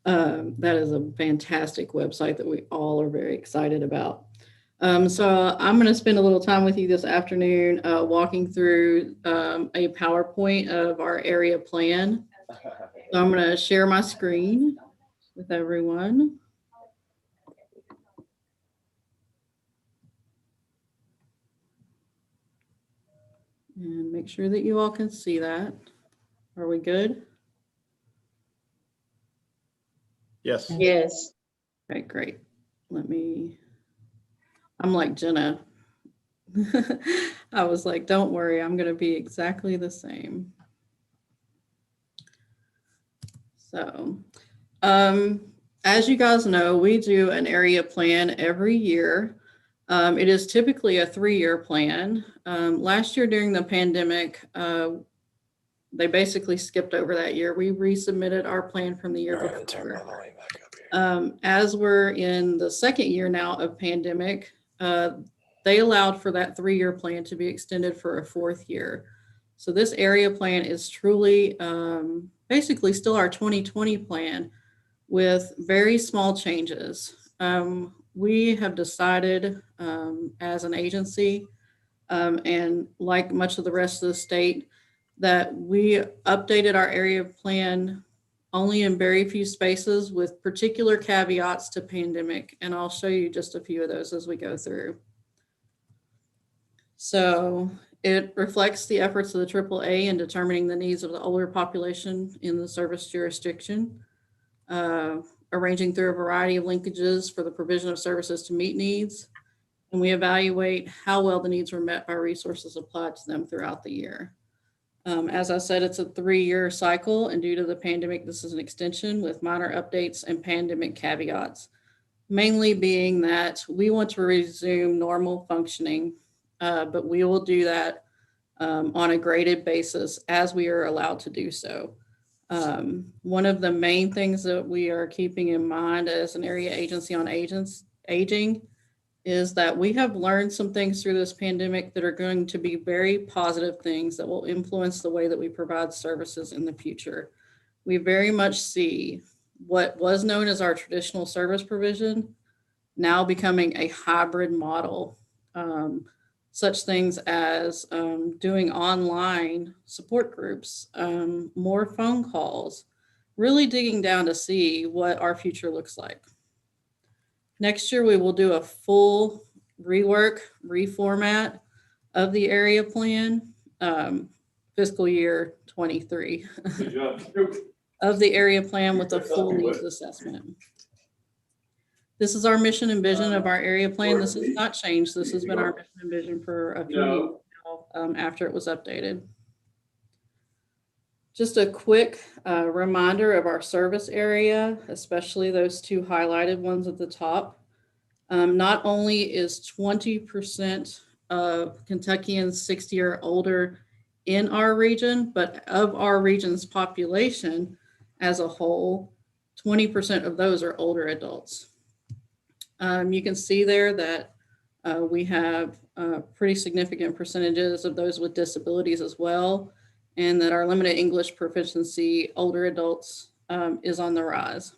That is a fantastic website that we all are very excited about. So I'm going to spend a little time with you this afternoon walking through a PowerPoint of our area plan. So I'm going to share my screen with everyone. And make sure that you all can see that. Are we good? Yes. Yes. Okay, great. I'm like Jenna. I was like, don't worry, I'm going to be exactly the same. So, as you guys know, we do an area plan every year. It is typically a 3-year plan. Last year during the pandemic, they basically skipped over that year. We resubmitted our plan from the year before. As we're in the second year now of pandemic, they allowed for that 3-year plan to be extended for a 4th year. So this area plan is truly basically still our 2020 plan with very small changes. We have decided as an agency and like much of the rest of the state that we updated our area plan only in very few spaces with particular caveats to pandemic. And I'll show you just a few of those as we go through. So it reflects the efforts of the AAA in determining the needs of the older population in the service jurisdiction, arranging through a variety of linkages for the provision of services to meet needs. And we evaluate how well the needs were met by resources applied to them throughout the year. As I said, it's a 3-year cycle, and due to the pandemic, this is an extension with minor updates and pandemic caveats, mainly being that we want to resume normal functioning, but we will do that on a graded basis as we are allowed to do so. One of the main things that we are keeping in mind as an area agency on aging is that we have learned some things through this pandemic that are going to be very positive things that will influence the way that we provide services in the future. We very much see what was known as our traditional service provision now becoming a hybrid model. Such things as doing online support groups, more phone calls, really digging down to see what our future looks like. Next year, we will do a full rework, reformat of the area plan, fiscal year 23 of the area plan with a full needs assessment. This is our mission and vision of our area plan. This has not changed. This has been our mission and vision for a few years now, after it was updated. Just a quick reminder of our service area, especially those 2 highlighted ones at the top. Not only is 20% of Kentuckians 60 or older in our region, but of our region's population as a whole, 20% of those are older adults. You can see there that we have pretty significant percentages of those with disabilities as well. and that our limited English proficiency, older adults, is on the rise.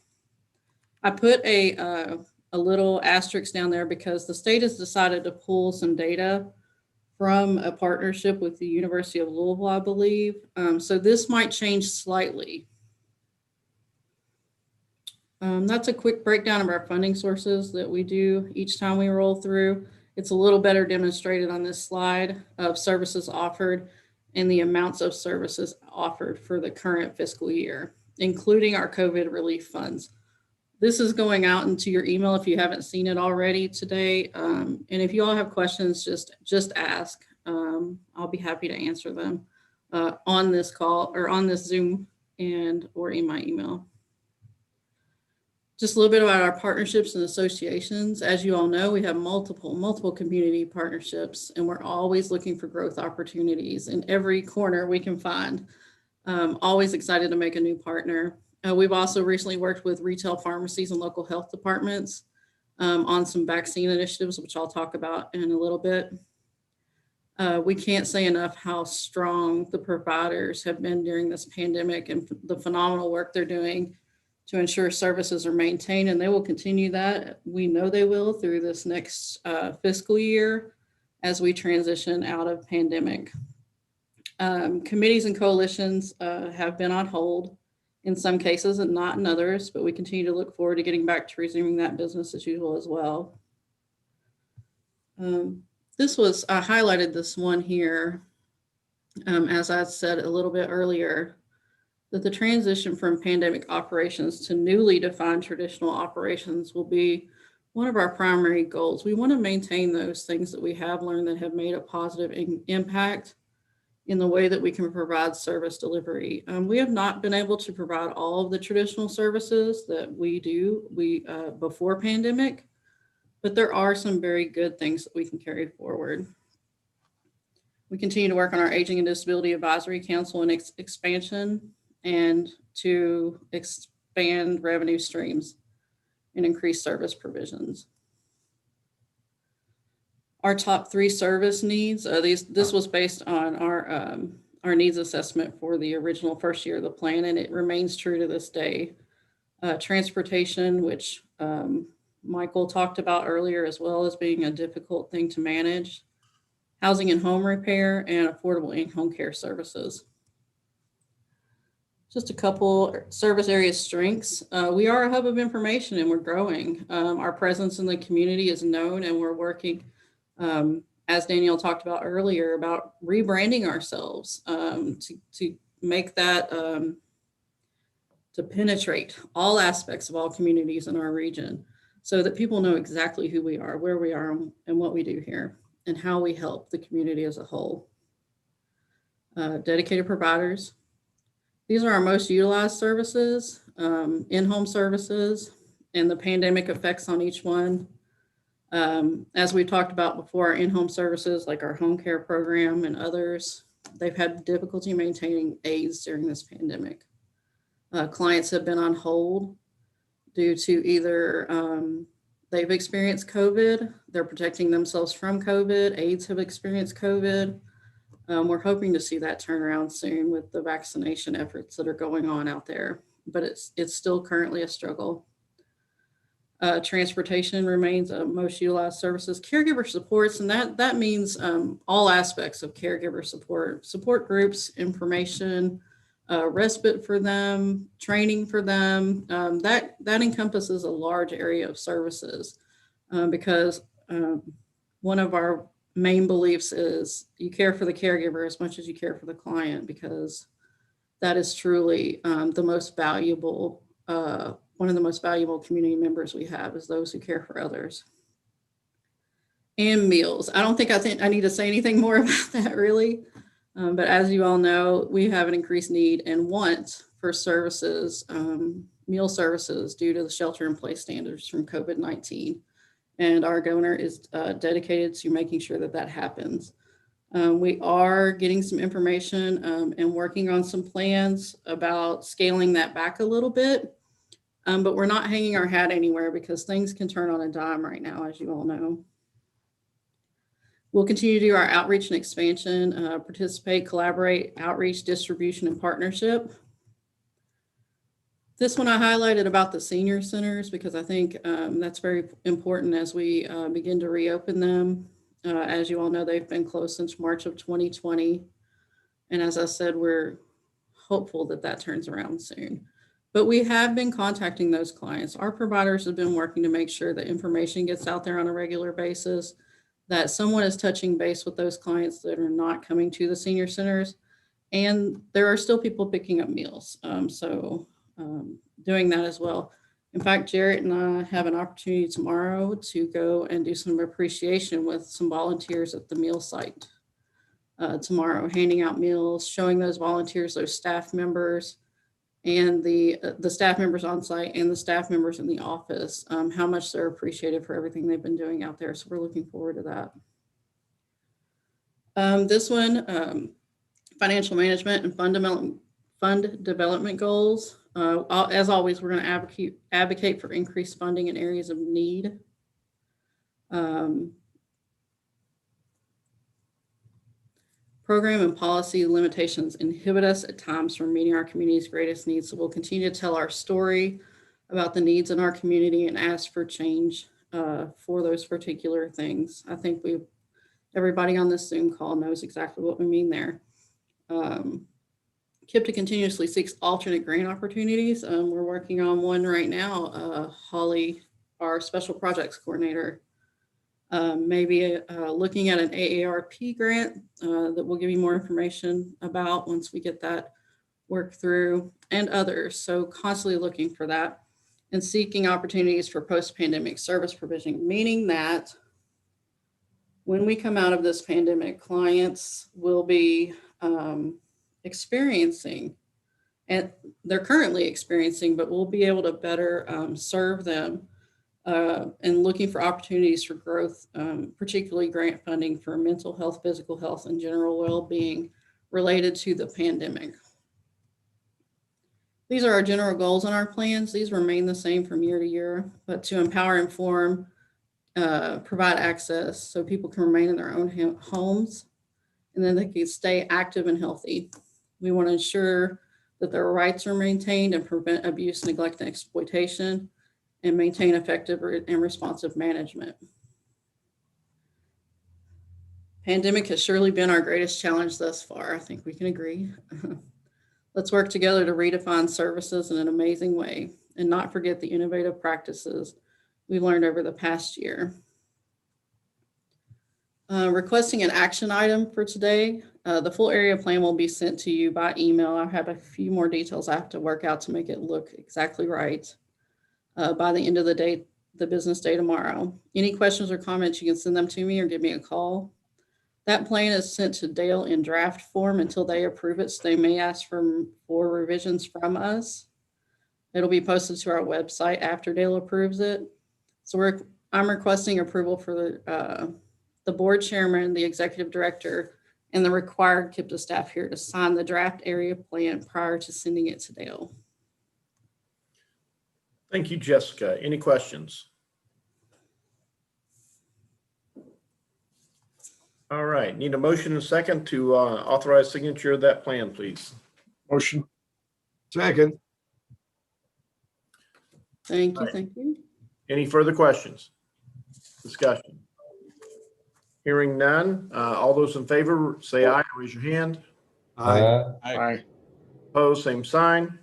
I put a little asterisk down there because the state has decided to pull some data from a partnership with the University of Louisville, I believe. So this might change slightly. That's a quick breakdown of our funding sources that we do each time we roll through. It's a little better demonstrated on this slide of services offered and the amounts of services offered for the current fiscal year, including our COVID relief funds. This is going out into your email if you haven't seen it already today. And if you all have questions, just ask. I'll be happy to answer them on this call or on this Zoom and or in my email. Just a little bit about our partnerships and associations. As you all know, we have multiple community partnerships, and we're always looking for growth opportunities in every corner we can find. Always excited to make a new partner. We've also recently worked with retail pharmacies and local health departments on some vaccine initiatives, which I'll talk about in a little bit. We can't say enough how strong the providers have been during this pandemic and the phenomenal work they're doing to ensure services are maintained, and they will continue that. We know they will through this next fiscal year as we transition out of pandemic. Committees and coalitions have been on hold in some cases and not in others, but we continue to look forward to getting back to resuming that business as usual as well. I highlighted this one here, as I said a little bit earlier, that the transition from pandemic operations to newly defined traditional operations will be one of our primary goals. We want to maintain those things that we have learned that have made a positive impact in the way that we can provide service delivery. We have not been able to provide all of the traditional services that we do before pandemic, but there are some very good things that we can carry forward. We continue to work on our Aging and Disability Advisory Council and expansion, and to expand revenue streams and increase service provisions. Our top 3 service needs, this was based on our needs assessment for the original first year of the plan, and it remains true to this day. Transportation, which Michael talked about earlier, as well as being a difficult thing to manage. Housing and home repair, and affordable in-home care services. Just a couple service area strengths. We are a hub of information and we're growing. Our presence in the community is known, and we're working, as Danielle talked about earlier, about rebranding ourselves to make that, to penetrate all aspects of all communities in our region so that people know exactly who we are, where we are, and what we do here, and how we help the community as a whole. Dedicated providers. These are our most utilized services, in-home services, and the pandemic effects on each one. As we talked about before, our in-home services like our home care program and others, they've had difficulty maintaining aides during this pandemic. Clients have been on hold due to either they've experienced COVID, they're protecting themselves from COVID, aides have experienced COVID. We're hoping to see that turn around soon with the vaccination efforts that are going on out there, but it's still currently a struggle. Transportation remains most utilized services. Caregiver supports, and that means all aspects of caregiver support groups, information, respite for them, training for them. That encompasses a large area of services because one of our main beliefs is you care for the caregiver as much as you care for the client, because that is truly the most valuable, one of the most valuable community members we have is those who care for others. And meals. I don't think I need to say anything more about that really. But as you all know, we have an increased need and want for services, meal services due to the shelter-in-place standards from COVID-19. And our governor is dedicated to making sure that that happens. We are getting some information and working on some plans about scaling that back a little bit, but we're not hanging our hat anywhere because things can turn on a dime right now, as you all know. We'll continue to do our outreach and expansion, participate, collaborate, outreach, distribution, and partnership. This one I highlighted about the senior centers because I think that's very important as we begin to reopen them. As you all know, they've been closed since March of 2020. And as I said, we're hopeful that that turns around soon. But we have been contacting those clients. Our providers have been working to make sure that information gets out there on a regular basis, that someone is touching base with those clients that are not coming to the senior centers. And there are still people picking up meals. Doing that as well. In fact, Jarrett and I have an opportunity tomorrow to go and do some appreciation with some volunteers at the meal site tomorrow, handing out meals, showing those volunteers, those staff members, and the staff members on site and the staff members in the office, how much they're appreciated for everything they've been doing out there. So we're looking forward to that. This one, financial management and fund development goals. As always, we're going to advocate for increased funding in areas of need. Program and policy limitations inhibit us at times from meeting our community's greatest needs. So we'll continue to tell our story about the needs in our community and ask for change for those particular things. I think everybody on this Zoom call knows exactly what we mean there. KIPDA continuously seeks alternate grant opportunities. We're working on one right now. Holly, our special projects coordinator, maybe looking at an AARP grant that we'll give you more information about once we get that worked through, and others. So constantly looking for that and seeking opportunities for post-pandemic service provision, meaning that when we come out of this pandemic, clients will be experiencing, and they're currently experiencing, but we'll be able to better serve them and looking for opportunities for growth, particularly grant funding for mental health, physical health, and general well-being related to the pandemic. These are our general goals and our plans. These remain the same from year to year, but to empower, inform, provide access so people can remain in their own homes, and then they can stay active and healthy. We want to ensure that their rights are maintained and prevent abuse, neglect, and exploitation, and maintain effective and responsive management. Pandemic has surely been our greatest challenge thus far. I think we can agree. Let's work together to redefine services in an amazing way and not forget the innovative practices we learned over the past year. Requesting an action item for today. The full area plan will be sent to you by email. I have a few more details I have to work out to make it look exactly right by the end of the day, the business day tomorrow. Any questions or comments, you can send them to me or give me a call. That plan is sent to Dale in draft form until they approve it, so they may ask for revisions from us. It'll be posted to our website after Dale approves it. So I'm requesting approval for the board chairman, the executive director, and the required KIPDA staff here to sign the draft area plan prior to sending it to Dale. Thank you, Jessica. Any questions? All right, need a motion and a second to authorize signature of that plan, please. Motion. Second. Thank you, All right. thank you. Any further questions? Discussion? Hearing none. All those in favor say aye, raise your hand. Aye. Aye. Opposed, same sign.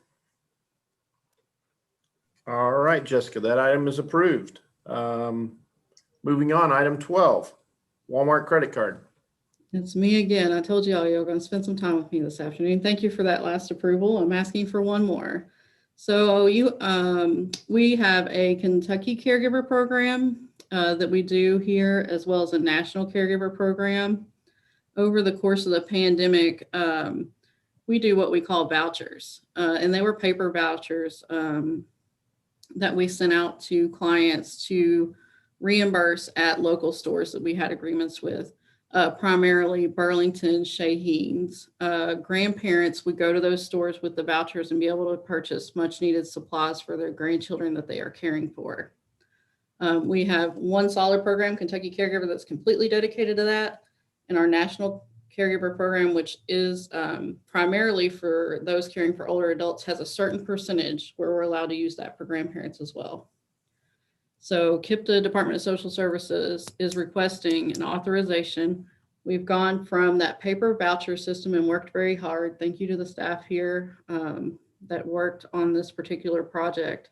All right, Jessica, that item is approved. Moving on, item 12, Walmart credit card. It's me again. I told you all you're going to spend some time with me this afternoon. Thank you for that last approval. I'm asking for one more. So we have a Kentucky caregiver program that we do here, as well as a national caregiver program. Over the course of the pandemic, we do what we call vouchers, and they were paper vouchers that we sent out to clients to reimburse at local stores that we had agreements with, primarily Burlington, Shaheen's. Grandparents would go to those stores with the vouchers and be able to purchase much needed supplies for their grandchildren that they are caring for. We have one solid program, Kentucky Caregiver, that's completely dedicated to that, and our national caregiver program, which is primarily for those caring for older adults, has a certain percentage where we're allowed to use that for grandparents as well. So KIPDA, Department of Social Services, is requesting an authorization. We've gone from that paper voucher system and worked very hard. Thank you to the staff here that worked on this particular project.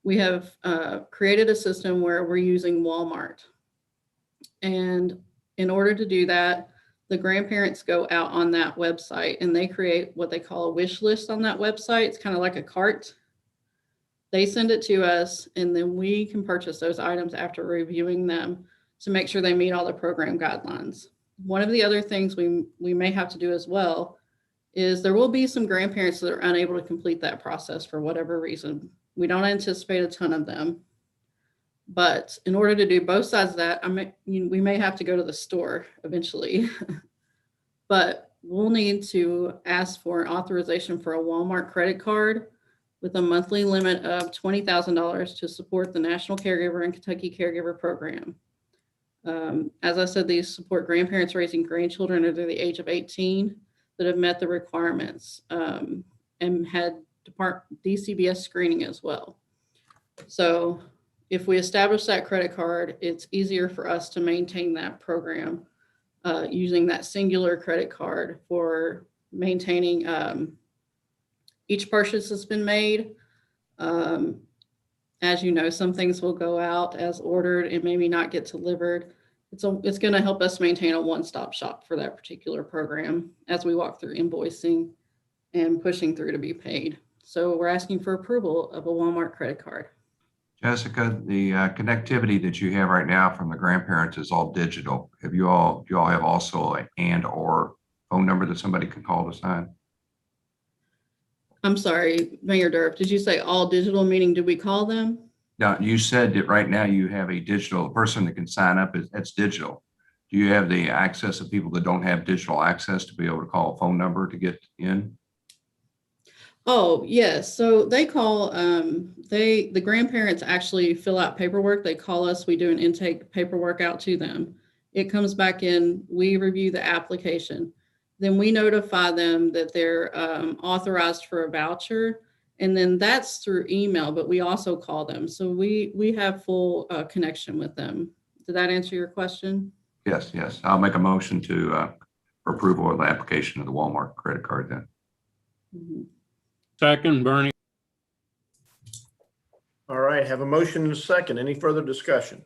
We have created a system where we're using Walmart. And in order to do that, the grandparents go out on that website and they create what they call a wish list on that website. It's kind of like a cart. They send it to us, and then we can purchase those items after reviewing them to make sure they meet all the program guidelines. One of the other things we may have to do as well is there will be some grandparents that are unable to complete that process for whatever reason. We don't anticipate a ton of them. But in order to do both sides of that, we may have to go to the store eventually. But we'll need to ask for authorization for a Walmart credit card with a monthly limit of $20,000 to support the National Caregiver and Kentucky Caregiver Program. As I said, these support grandparents raising grandchildren under the age of 18 that have met the requirements and had DCBS screening as well. So if we establish that credit card, it's easier for us to maintain that program using that singular credit card for maintaining each purchase that's been made. As you know, some things will go out as ordered and maybe not get delivered. It's going to help us maintain a one-stop shop for that particular program as we walk through invoicing and pushing through to be paid. So we're asking for approval of a Walmart credit card. Jessica, the connectivity that you have right now from the grandparents is all digital. Do you all have also an and/or phone number that somebody can call to sign? I'm sorry, Mayor Durf, did you say all digital, meaning do we call them? Now, you said that right now you have a digital person that can sign up. That's digital. Do you have the access of people that don't have digital access to be able to call a phone number to get in? Oh, yes. So they call, the grandparents actually fill out paperwork. They call us, we do an intake paperwork out to them. It comes back in, we review the application. Then we notify them that they're authorized for a voucher. And then that's through email, but we also call them. So we have full connection with them. Did that answer your question? Yes, yes. I'll make a motion to for approval of the application of the Walmart credit card then. Mm-hmm. Second, Bernie. All right, have a motion and a second. Any further discussion?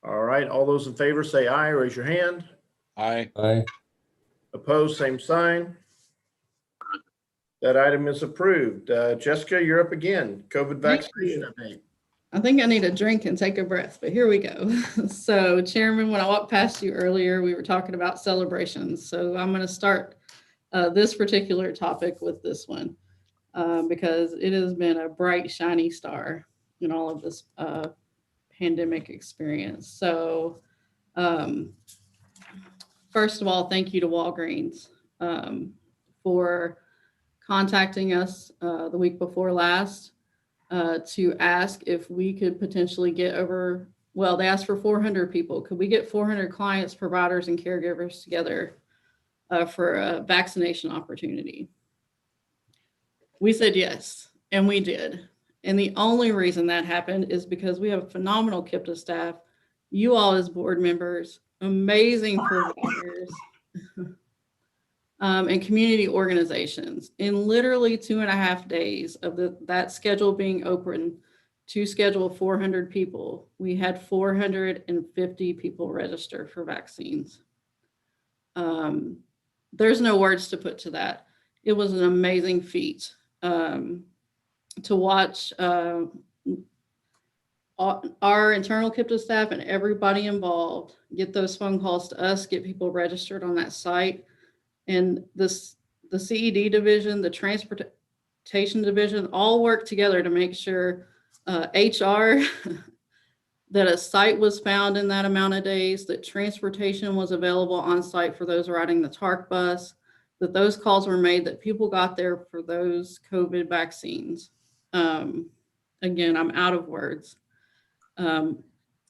All right, all those in favor say aye, raise your hand. Aye. Aye. Opposed, same sign. That item is approved. Jessica, you're up again. COVID vaccination update. I think I need a drink and take a breath, but here we go. So Chairman, when I walked past you earlier, we were talking about celebrations. So I'm going to start this particular topic with this one because it has been a bright, shiny star in all of this pandemic experience. So first of all, thank you to Walgreens for contacting us the week before last to ask if we could potentially get over, well, they asked for 400 people. Could we get 400 clients, providers, and caregivers together for a vaccination opportunity? We said yes, and we did. And the only reason that happened is because we have phenomenal KIPDA staff, you all as board members, amazing providers, and community organizations. In literally 2.5 days of that schedule being open to schedule 400 people, we had 450 people register for vaccines. There's no words to put to that. It was an amazing feat to watch our internal KIPDA staff and everybody involved get those phone calls to us, get people registered on that site. And the CED division, the transportation division, all work together to make sure HR, that a site was found in that amount of days, that transportation was available on site for those riding the TARC bus, that those calls were made, that people got there for those COVID vaccines. again, I'm out of words.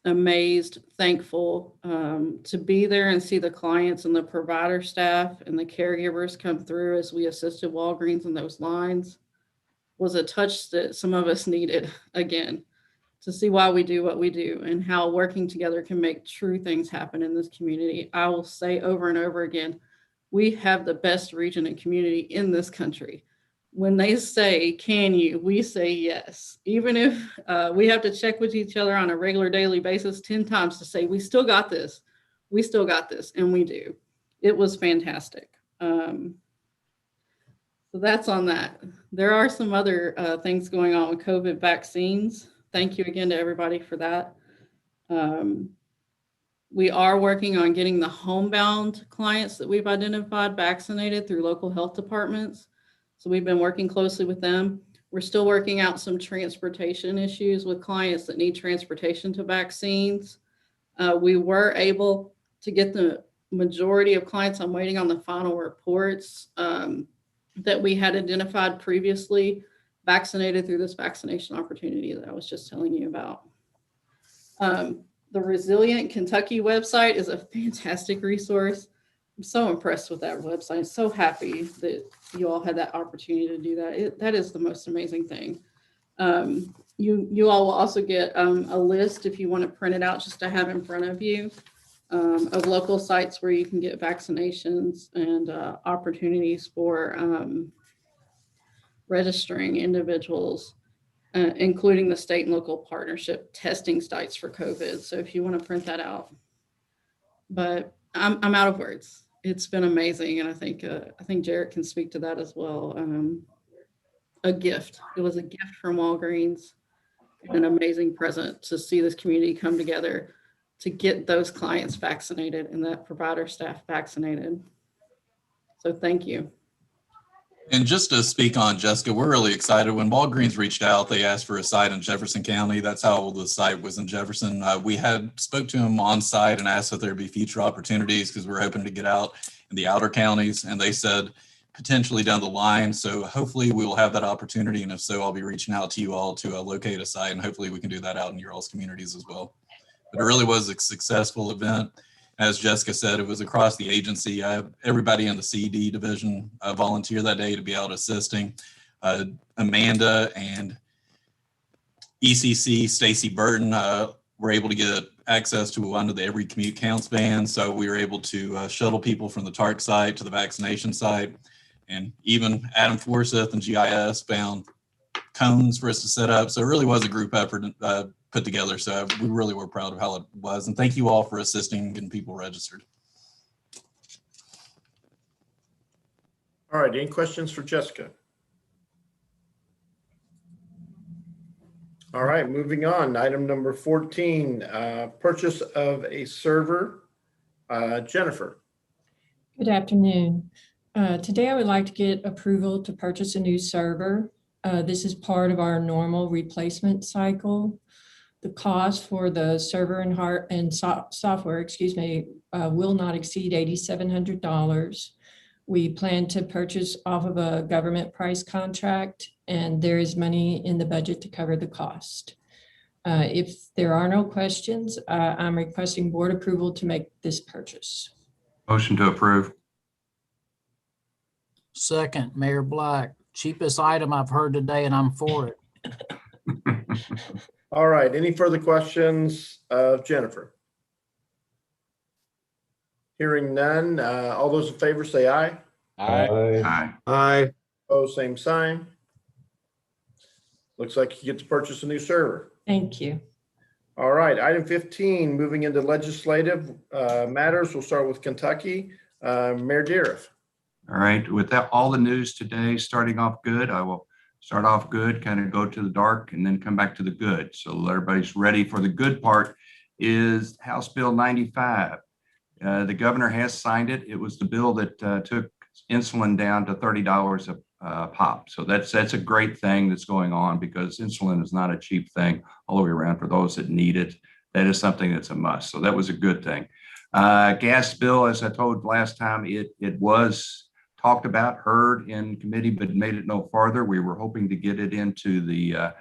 Amazed, thankful to be there and see the clients and the provider staff and the caregivers come through as we assisted Walgreens in those lines was a touch that some of us needed again, to see why we do what we do and how working together can make true things happen in this community. I will say over and over again, we have the best region and community in this country. When they say, can you, we say yes. Even if we have to check with each other on a regular daily basis 10 times to say, we still got this, and we do. It was fantastic. So that's on that. There are some other things going on with COVID vaccines. Thank you again to everybody for that. We are working on getting the homebound clients that we've identified vaccinated through local health departments. So we've been working closely with them. We're still working out some transportation issues with clients that need transportation to vaccines. We were able to get the majority of clients. I'm waiting on the final reports that we had identified previously vaccinated through this vaccination opportunity that I was just telling you about. The Resilient Kentucky website is a fantastic resource. I'm so impressed with that website. I'm so happy that you all had that opportunity to do that. That is the most amazing thing. You all will also get a list if you want to print it out just to have in front of you of local sites where you can get vaccinations and opportunities for registering individuals, including the state and local partnership testing sites for COVID. So if you want to print that out, but I'm out of words. It's been amazing, and I think Jarrett can speak to that as well. A gift. It was a gift from Walgreens, an amazing present to see this community come together to get those clients vaccinated and that provider staff vaccinated. So thank you. And just to speak on Jessica, we're really excited. When Walgreens reached out, they asked for a site in Jefferson County. That's how the site was in Jefferson. We had spoke to them on site and asked if there'd be future opportunities because we're hoping to get out in the outer counties. And they said potentially down the line. So hopefully we will have that opportunity. And if so, I'll be reaching out to you all to locate a site, and hopefully we can do that out in your all's communities as well. But it really was a successful event. As Jessica said, it was across the agency. Everybody in the CD division volunteered that day to be out assisting. Amanda and ECC, Stacy Burton, were able to get access to under the Every Commute Counts ban. So we were able to shuttle people from the TARC site to the vaccination site. And even Adam Forsyth and GIS found cones for us to set up. So it really was a group effort put together. So we really were proud of how it was. And thank you all for assisting and getting people registered. All right, any questions for Jessica? All right, moving on. Item number 14, purchase of a server. Jennifer. Good afternoon. Today I would like to get approval to purchase a new server. This is part of our normal replacement cycle. The cost for the server and software, will not exceed $8,700. We plan to purchase off of a government price contract, and there is money in the budget to cover the cost. If there are no questions, I'm requesting board approval to make this purchase. Motion to approve. Second, Mayor Black. Cheapest item I've heard today, and I'm for it. All right, any further questions of Jennifer? Hearing none, all those in favor say aye. Aye. Aye. Opposed, same sign. Looks like you get to purchase a new server. Thank you. All right, item 15, moving into legislative matters. We'll start with Kentucky. Mayor Deriff. All right, with that, all the news today starting off good. I will start off good, kind of go to the dark, and then come back to the good. So everybody's ready for the good part is House Bill 95. The governor has signed it. It was the bill that took insulin down to $30 a pop. So that's a great thing that's going on because insulin is not a cheap thing all the way around for those that need it. That is something that's a must. So that was a good thing. Gas bill, as I told last time, it was talked about, heard in committee, but made it no farther. We were hoping to get it into the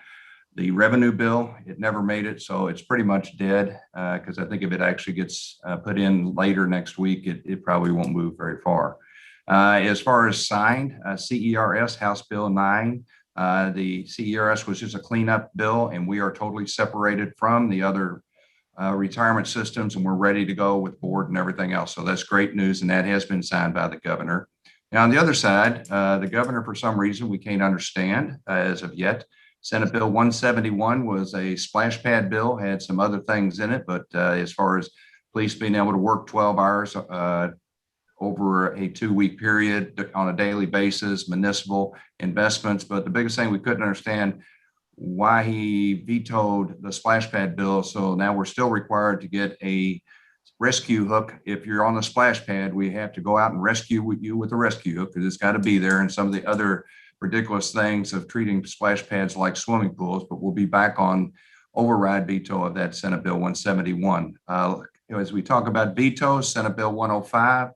The revenue bill, it never made it, so it's pretty much dead, because I think if it actually gets put in later next week, it probably won't move very far. As far as signed, CERS, House Bill 9, the CERS was just a cleanup bill, and we are totally separated from the other retirement systems, and we're ready to go with board and everything else. So that's great news, and that has been signed by the governor. Now, on the other side, the governor, for some reason, we can't understand as of yet. Senate Bill 171 was a splash pad bill, had some other things in it, but as far as police being able to work 12 hours over a 2-week period on a daily basis, municipal investments. But the biggest thing we couldn't understand why he vetoed the splash pad bill. So now we're still required to get a rescue hook. If you're on the splash pad, we have to go out and rescue you with a rescue hook because it's got to be there, and some of the other ridiculous things of treating splash pads like swimming pools. But we'll be back on override veto of that Senate Bill 171. As we talk about vetoes, Senate Bill 105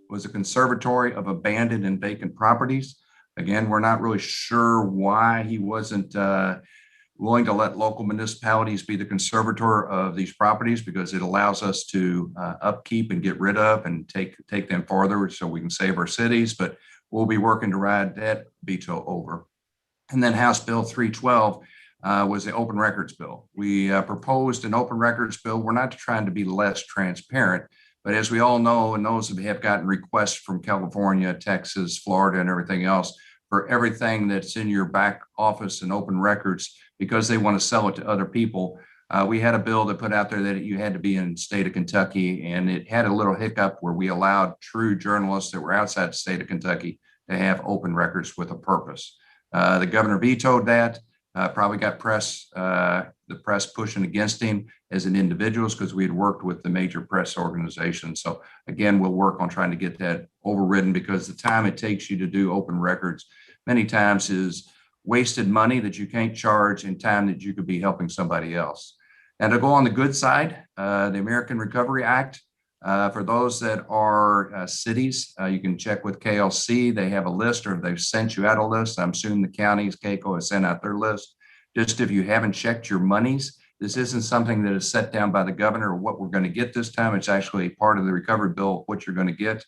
was a conservatory of abandoned and vacant properties. Again, we're not really sure why he wasn't willing to let local municipalities be the conservator of these properties, because it allows us to upkeep and get rid of and take them farther so we can save our cities. But we'll be working to ride that veto over. And then House Bill 312 was the open records bill. We proposed an open records bill. We're not trying to be less transparent, but as we all know, and those that have gotten requests from California, Texas, Florida, and everything else for everything that's in your back office and open records, because they want to sell it to other people. We had a bill that put out there that you had to be in the state of Kentucky, and it had a little hiccup where we allowed true journalists that were outside the state of Kentucky to have open records with a purpose. The governor vetoed that, probably got the press pushing against him as an individual, because we had worked with the major press organizations. So again, we'll work on trying to get that overridden, because the time it takes you to do open records many times is wasted money that you can't charge in time that you could be helping somebody else. And to go on the good side, the American Recovery Act, for those that are cities, you can check with KLC. They have a list, or they've sent you out a list. I'm assuming the counties, KCO, has sent out their list. Just if you haven't checked your monies, this isn't something that is set down by the governor or what we're going to get this time. It's actually part of the recovery bill, what you're going to get.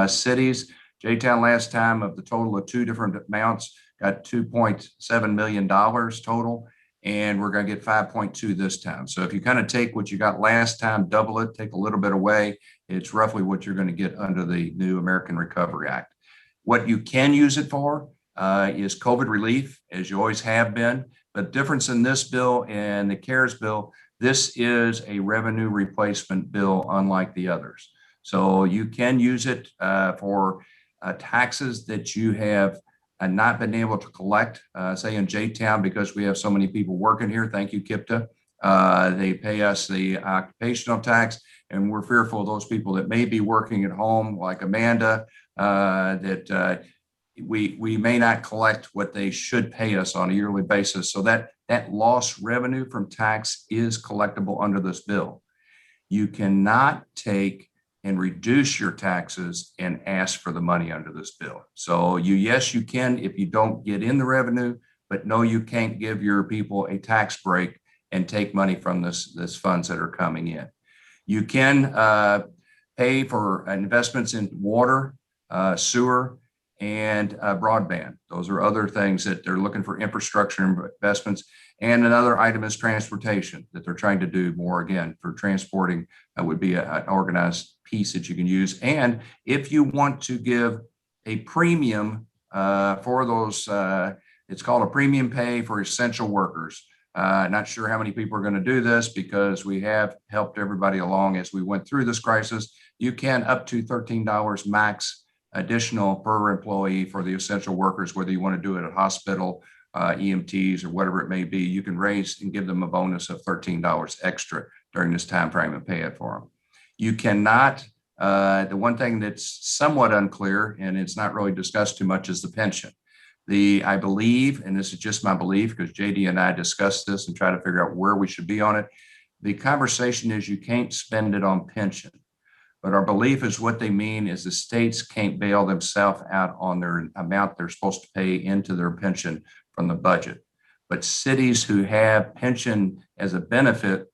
Cities, J-Town last time of the total of 2 different amounts got $2.7 million total, and we're going to get 5.2 this time. So if you kind of take what you got last time, double it, take a little bit away, it's roughly what you're going to get under the new American Recovery Act. What you can use it for is COVID relief, as you always have been. But difference in this bill and the CARES bill, this is a revenue replacement bill, unlike the others. So you can use it for taxes that you have not been able to collect, say in J-Town, because we have so many people working here. Thank you, KIPDA. They pay us the occupational tax, and we're fearful of those people that may be working at home, like Amanda, that we may not collect what they should pay us on a yearly basis. So that lost revenue from tax is collectible under this bill. You cannot take and reduce your taxes and ask for the money under this bill. So yes, you can if you don't get in the revenue, but no, you can't give your people a tax break and take money from this funds that are coming in. You can pay for investments in water, sewer, and broadband. Those are other things that they're looking for, infrastructure investments. And another item is transportation, that they're trying to do more, again, for transporting would be an organized piece that you can use. And if you want to give a premium for those, it's called a premium pay for essential workers. Not sure how many people are going to do this, because we have helped everybody along as we went through this crisis. You can up to $13 max additional per employee for the essential workers, whether you want to do it at hospital, EMTs, or whatever it may be. You can raise and give them a bonus of $13 extra during this time frame and pay it for them. You cannot, the one thing that's somewhat unclear, and it's not really discussed too much, is the pension. I believe, and this is just my belief, because JD and I discussed this and try to figure out where we should be on it. The conversation is you can't spend it on pension. But our belief is what they mean is the states can't bail themselves out on their amount they're supposed to pay into their pension from the budget. but cities who have pension as a benefit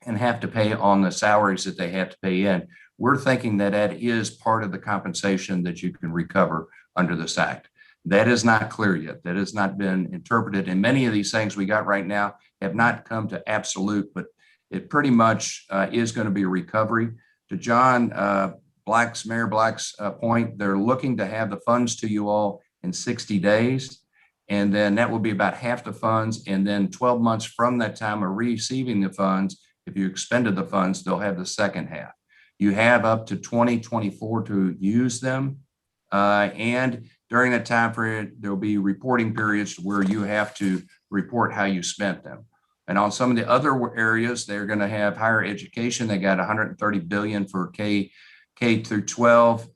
and have to pay on the salaries that they have to pay in, we're thinking that that is part of the compensation that you can recover under this act. That is not clear yet. That has not been interpreted. And many of these things we got right now have not come to absolute, but it pretty much is going to be a recovery. To John Mayor Black's point, they're looking to have the funds to you all in 60 days. And then that will be about half the funds. And then 12 months from that time of receiving the funds, if you expended the funds, they'll have the second half. You have up to 2024 to use them. And during that time period, there'll be reporting periods where you have to report how you spent them. And on some of the other areas, they're going to have higher education. They got 130 billion for K through 12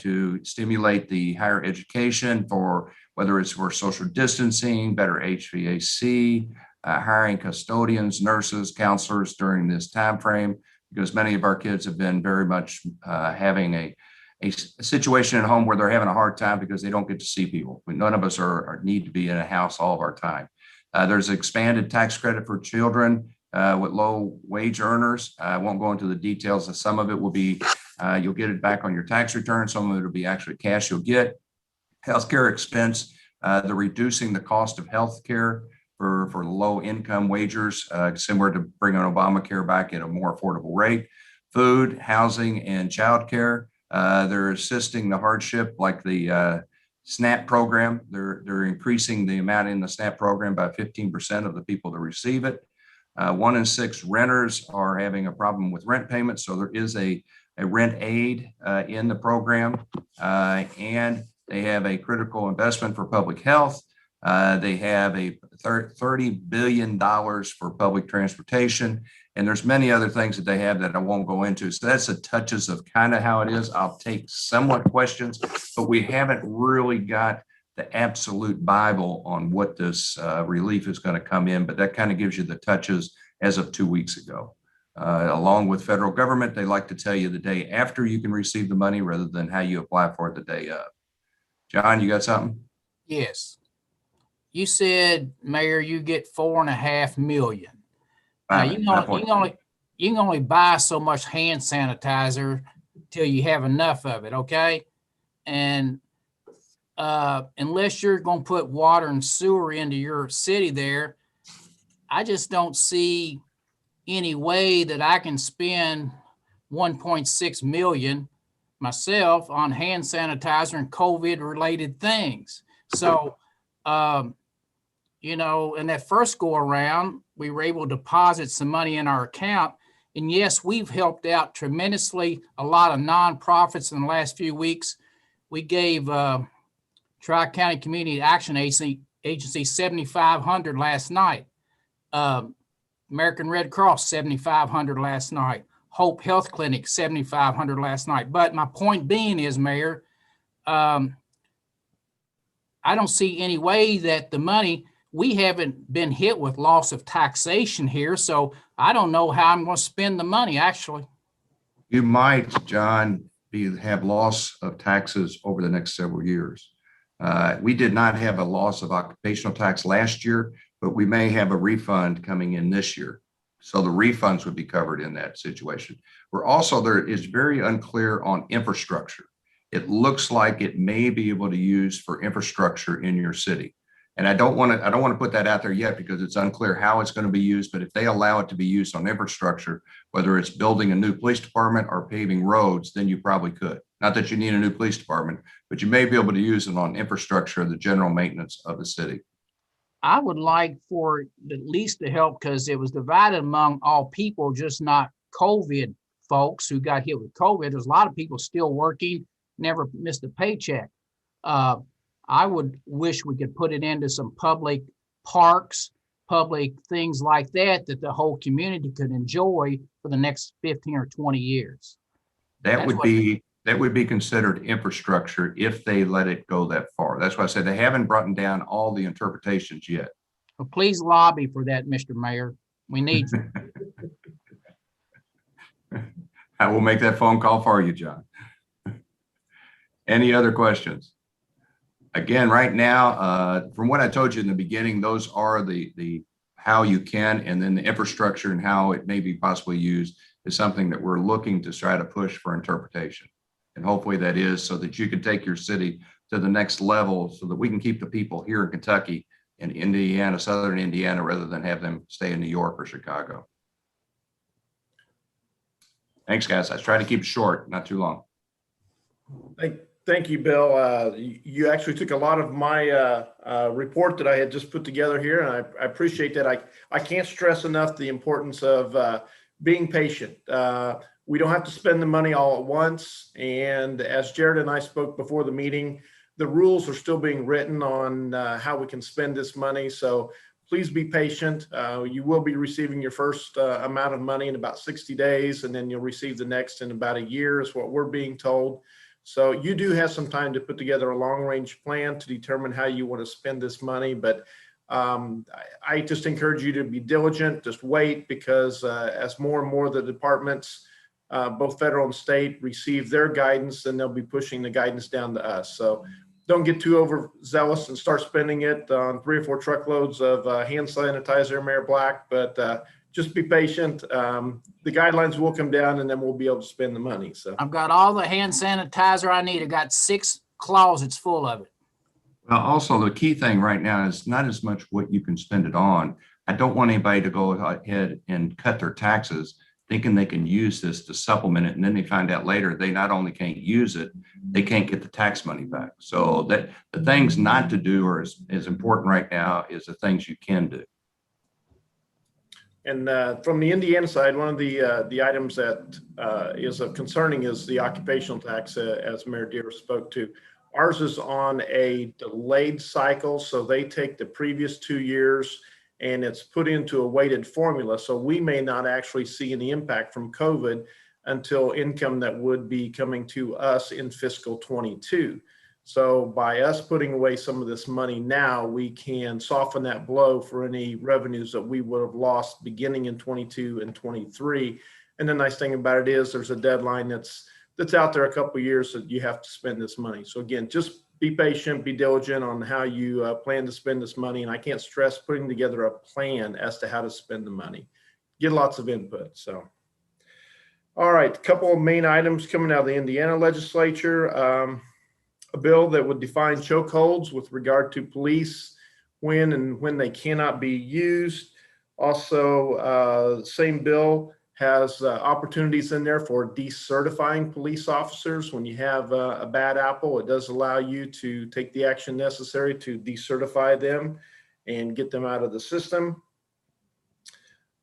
to stimulate the higher education, for whether it's for social distancing, better HVAC, hiring custodians, nurses, counselors during this time frame, because many of our kids have been very much having a situation at home where they're having a hard time because they don't get to see people. None of us need to be in a house all of our time. There's expanded tax credit for children with low wage earners. I won't go into the details of some of it will be, you'll get it back on your tax return. Some of it will be actually cash you'll get. Healthcare expense, the reducing the cost of healthcare for low income wagers, similar to bringing Obamacare back at a more affordable rate. Food, housing, and childcare. They're assisting the hardship, like the SNAP program. They're increasing the amount in the SNAP program by 15% of the people that receive it. 1 in 6 renters are having a problem with rent payments, so there is a rent aid in the program, and they have a critical investment for public health. They have a $30 billion for public transportation, and there's many other things that they have that I won't go into. So that's the touches of kind of how it is. I'll take somewhat questions, but we haven't really got the absolute Bible on what this relief is going to come in, but that kind of gives you the touches as of 2 weeks ago. Along with federal government, they like to tell you the day after you can receive the money rather than how you apply for it the day of. John, you got something? Yes. You said, Mayor, you get 4.5 million. Now, you can only buy so much hand sanitizer till you have enough of it, okay? And unless you're going to put water and sewer into your city there, I just don't see any way that I can spend 1.6 million myself on hand sanitizer and COVID related things. So, you know, in that first go around, we were able to deposit some money in our account. And yes, we've helped out tremendously a lot of nonprofits in the last few weeks. We gave Tri-County Community Action Agency $7,500 last night. American Red Cross $7,500 last night. Hope Health Clinic $7,500 last night. But my point being is, Mayor, I don't see any way that the money, we haven't been hit with loss of taxation here, so I don't know how I'm going to spend the money, actually. You might, John, have loss of taxes over the next several years. We did not have a loss of occupational tax last year, but we may have a refund coming in this year. So the refunds would be covered in that situation. We're also, there is very unclear on infrastructure. It looks like it may be able to use for infrastructure in your city. And I don't want to put that out there yet because it's unclear how it's going to be used. But if they allow it to be used on infrastructure, whether it's building a new police department or paving roads, then you probably could. Not that you need a new police department, but you may be able to use it on infrastructure, the general maintenance of the city. I would like for at least to help, because it was divided among all people, just not COVID folks who got hit with COVID. There's a lot of people still working, never missed a paycheck. I would wish we could put it into some public parks, public things like that, that the whole community could enjoy for the next 15 or 20 years. That would be considered infrastructure if they let it go that far. That's why I said they haven't brought down all the interpretations yet. Well, please lobby for that, Mr. Mayor. We need you. I will make that phone call for you, John. Any other questions? Again, right now, from what I told you in the beginning, those are the how you can, and then the infrastructure and how it may be possibly used is something that we're looking to try to push for interpretation. And hopefully that is so that you can take your city to the next level so that we can keep the people here in Kentucky and Indiana, Southern Indiana, rather than have them stay in New York or Chicago. Thanks, guys. I try to keep it short, not too long. Thank you, Bill. You actually took a lot of my report that I had just put together here, and I appreciate that. I can't stress enough the importance of being patient. We don't have to spend the money all at once. And as Jared and I spoke before the meeting, the rules are still being written on how we can spend this money. So please be patient. You will be receiving your first amount of money in about 60 days, and then you'll receive the next in about a year is what we're being told. So you do have some time to put together a long-range plan to determine how you want to spend this money. But I just encourage you to be diligent, just wait, because as more and more of the departments, both federal and state, receive their guidance, then they'll be pushing the guidance down to us. So don't get too overzealous and start spending it on 3 or 4 truckloads of hand sanitizer, Mayor Black, but just be patient. The guidelines will come down, and then we'll be able to spend the money. So I've got all the hand sanitizer I need. I got 6 closets full of it. Well, also the key thing right now is not as much what you can spend it on. I don't want anybody to go ahead and cut their taxes thinking they can use this to supplement it. And then they find out later, they not only can't use it, they can't get the tax money back. So that the things not to do are as important right now as the things you can do. And from the Indiana side, one of the items that is concerning is the occupational tax, as Mayor Deere spoke to. Ours is on a delayed cycle, so they take the previous 2 years and it's put into a weighted formula. So we may not actually see any impact from COVID until income that would be coming to us in fiscal 22. So by us putting away some of this money now, we can soften that blow for any revenues that we would have lost beginning in 22 and 23. And the nice thing about it is there's a deadline that's out there a couple of years that you have to spend this money. So again, just be patient, be diligent on how you plan to spend this money. And I can't stress putting together a plan as to how to spend the money. Get lots of input. So, all right, a couple of main items coming out of the Indiana legislature. A bill that would define chokeholds with regard to police, when they cannot be used. Also, same bill has opportunities in there for decertifying police officers. When you have a bad apple, it does allow you to take the action necessary to decertify them and get them out of the system.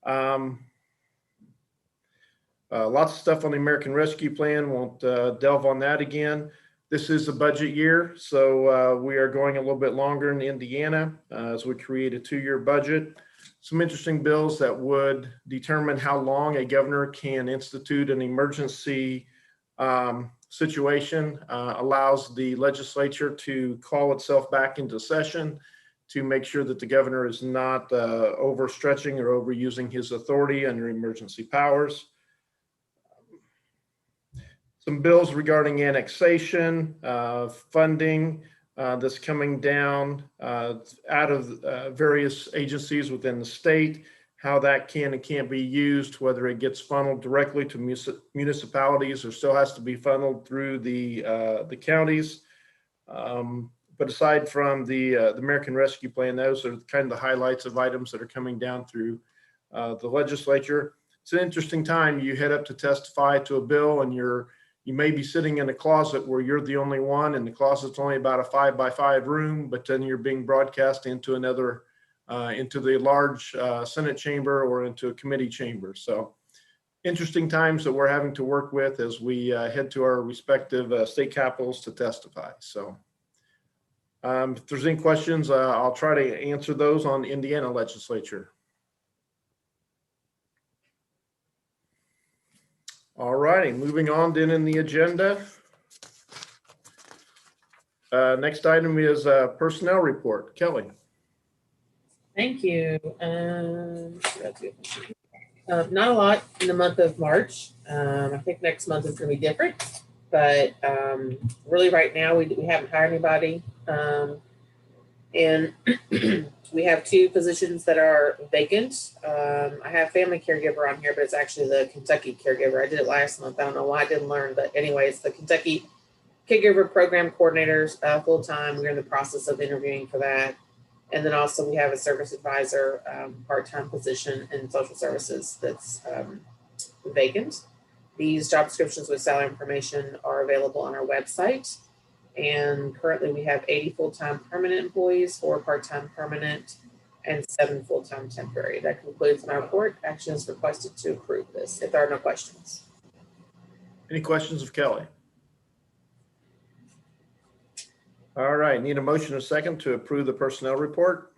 Lots of stuff on the American Rescue Plan. Won't delve on that again. This is a budget year, so we are going a little bit longer in Indiana as we create a 2-year budget. Some interesting bills that would determine how long a governor can institute an emergency situation, allows the legislature to call itself back into session to make sure that the governor is not overstretching or overusing his authority under emergency powers. Some bills regarding annexation, funding that's coming down out of various agencies within the state, how that can and can't be used, whether it gets funneled directly to municipalities or still has to be funneled through the counties. But aside from the American Rescue Plan, those are kind of the highlights of items that are coming down through the legislature. It's an interesting time. You head up to testify to a bill and you may be sitting in a closet where you're the only one, and the closet's only about a 5-by-5 room, but then you're being broadcast into another, into the large Senate chamber or into a committee chamber. So interesting times that we're having to work with as we head to our respective state capitals to testify. So if there's any questions, I'll try to answer those on the Indiana legislature. All righty, moving on then in the agenda. Next item is personnel report. Kelly. Thank you. Not a lot in the month of March. I think next month is going to be different, but really right now we haven't hired anybody And we have 2 positions that are vacant. I have family caregiver on here, but it's actually the Kentucky caregiver. I did it last month. I don't know why I didn't learn, but anyway, it's the Kentucky caregiver program coordinators, full-time. We're in the process of interviewing for that. And then also we have a service advisor, part-time position in social services that's vacant. These job descriptions with salary information are available on our website. And currently we have 80 full-time permanent employees, 4 part-time permanent, and 7 full-time temporary. That concludes my report. Action is requested to approve this, if there are no questions. Any questions of Kelly? All right, need a motion and a second to approve the personnel report.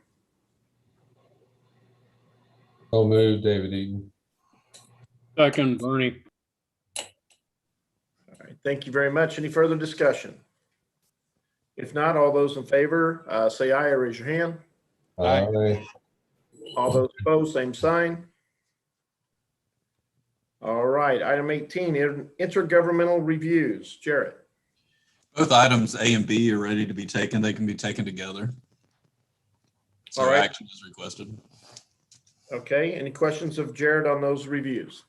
So moved, David Eaton. Second, Bernie. All right, thank you very much. Any further discussion? If not, all those in favor, say aye or raise your hand. Aye. All those opposed, same sign. All right, item 18, intergovernmental reviews. Jarrett. Both items A and B are ready to be taken. They can be taken together. So All right. action is requested. Okay, any questions of Jared on those reviews?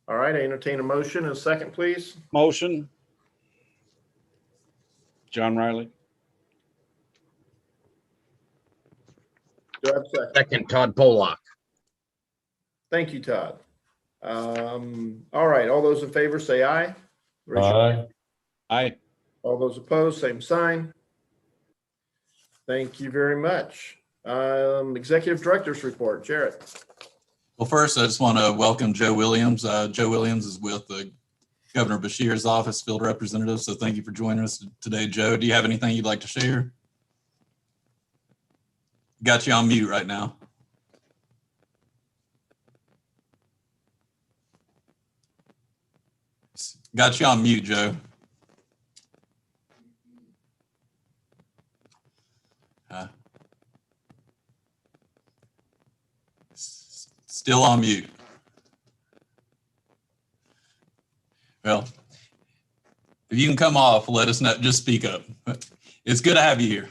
All right, I entertain a motion and a second, please. Motion. John Riley. Do I have a second? Second, Todd Pollock. Thank you, Todd. All right, all those in favor say aye. Raise your hand. Aye. Aye. All those opposed, same sign. Thank you very much. Executive Director's Report, Jarrett. Well, first, I just want to welcome Joe Williams. Joe Williams is with the Governor Bashir's office, field representative. So thank you for joining us today, Joe. Do you have anything you'd like to share? Got you on mute right now. Got you on mute, Joe. Still on mute. Well, if you can come off, let us know. Just speak up. It's good to have you here.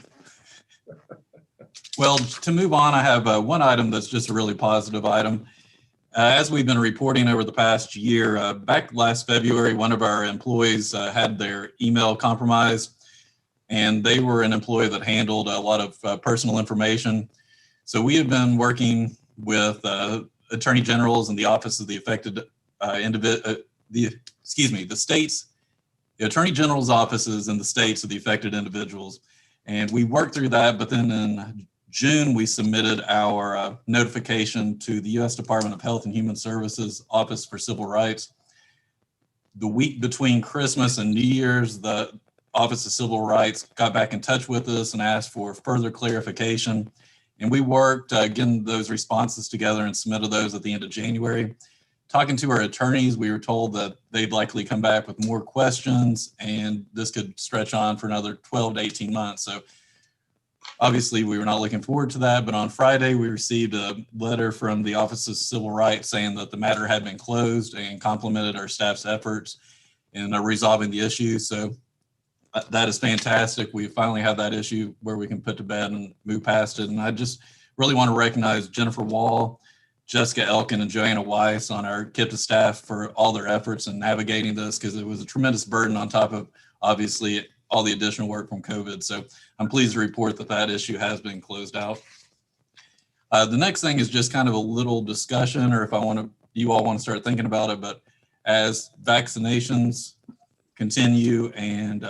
Well, to move on, I have one item that's just a really positive item. As we've been reporting over the past year, back last February, one of our employees had their email compromised, and they were an employee that handled a lot of personal information. So we have been working with attorney generals and the office of the affected the states, the attorney general's offices and the states of the affected individuals. And we worked through that, but then in June, we submitted our notification to the U.S. Department of Health and Human Services Office for Civil Rights. The week between Christmas and New Year's, the Office of Civil Rights got back in touch with us and asked for further clarification. And we worked getting those responses together and submitted those at the end of January. Talking to our attorneys, we were told that they'd likely come back with more questions, and this could stretch on for another 12 to 18 months. So obviously, we were not looking forward to that, but on Friday, we received a letter from the Office of Civil Rights saying that the matter had been closed and complimented our staff's efforts in resolving the issue. So that is fantastic. We finally have that issue where we can put to bed and move past it. And I just really want to recognize Jennifer Wall, Jessica Elkin, and Joanna Weiss on our KIPDA staff for all their efforts in navigating this, because it was a tremendous burden on top of, obviously, all the additional work from COVID. So I'm pleased to report that that issue has been closed out. The next thing is just kind of a little discussion, or if you all want to start thinking about it, but as vaccinations continue and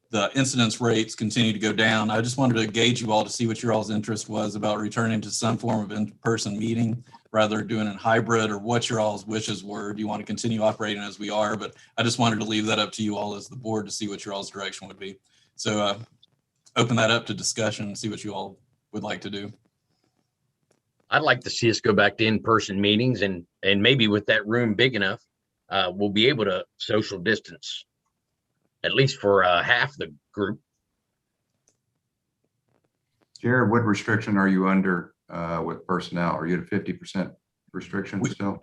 the incidence rates continue to go down, I just wanted to gauge you all to see what your all's interest was about returning to some form of in-person meeting, rather doing it hybrid, or what your all's wishes were. Do you want to continue operating as we are? But I just wanted to leave that up to you all as the board to see what your all's direction would be. So open that up to discussion and see what you all would like to do. I'd like to see us go back to in-person meetings, and maybe with that room big enough, we'll be able to social distance, at least for half the group. Jared, what restriction are you under with personnel? Are you at a 50% restriction still?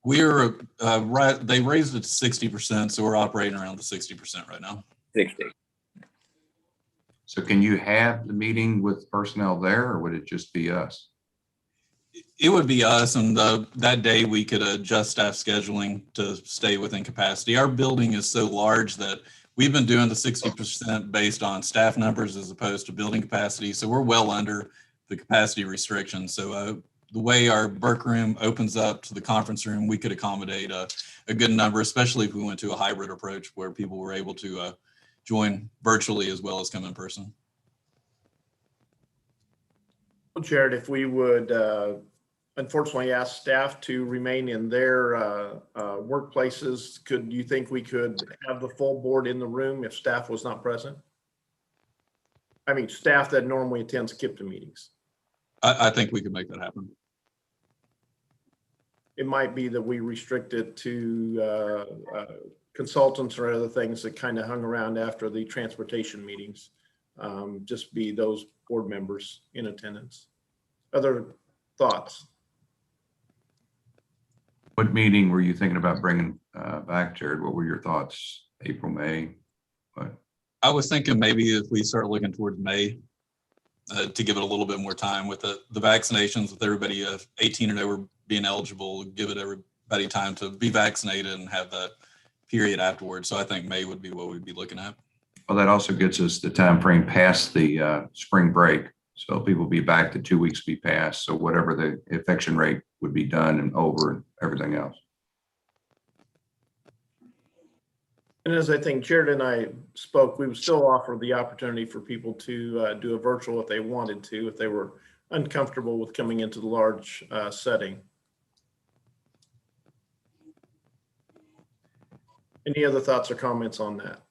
We're right. They raised it to 60%, so we're operating around the 60% right now. 60. So can you have the meeting with personnel there, or would it just be us? It would be us, and that day we could adjust staff scheduling to stay within capacity. Our building is so large that we've been doing the 60% based on staff numbers as opposed to building capacity. So we're well under the capacity restriction. So the way our Burke room opens up to the conference room, we could accommodate a good number, especially if we went to a hybrid approach where people were able to join virtually as well as come in person. Well, Jared, if we would unfortunately ask staff to remain in their workplaces, do you think we could have the full board in the room if staff was not present? I mean, staff that normally attends KIPDA meetings. I think we could make that happen. It might be that we restrict it to consultants or other things that kind of hung around after the transportation meetings. Just be those board members in attendance. Other thoughts? What meeting were you thinking about bringing back, Jared? What were your thoughts? April, May? What? I was thinking maybe if we start looking towards May to give it a little bit more time with the vaccinations, with everybody 18 and over being eligible, give it everybody time to be vaccinated and have that period afterwards. So I think May would be what we'd be looking at. Well, that also gets us the time frame past the spring break. So people will be back, the 2 weeks be passed. So whatever the infection rate would be done and over and everything else. And as I think Jared and I spoke, we would still offer the opportunity for people to do a virtual if they wanted to, if they were uncomfortable with coming into the large setting. Any other thoughts or comments on that?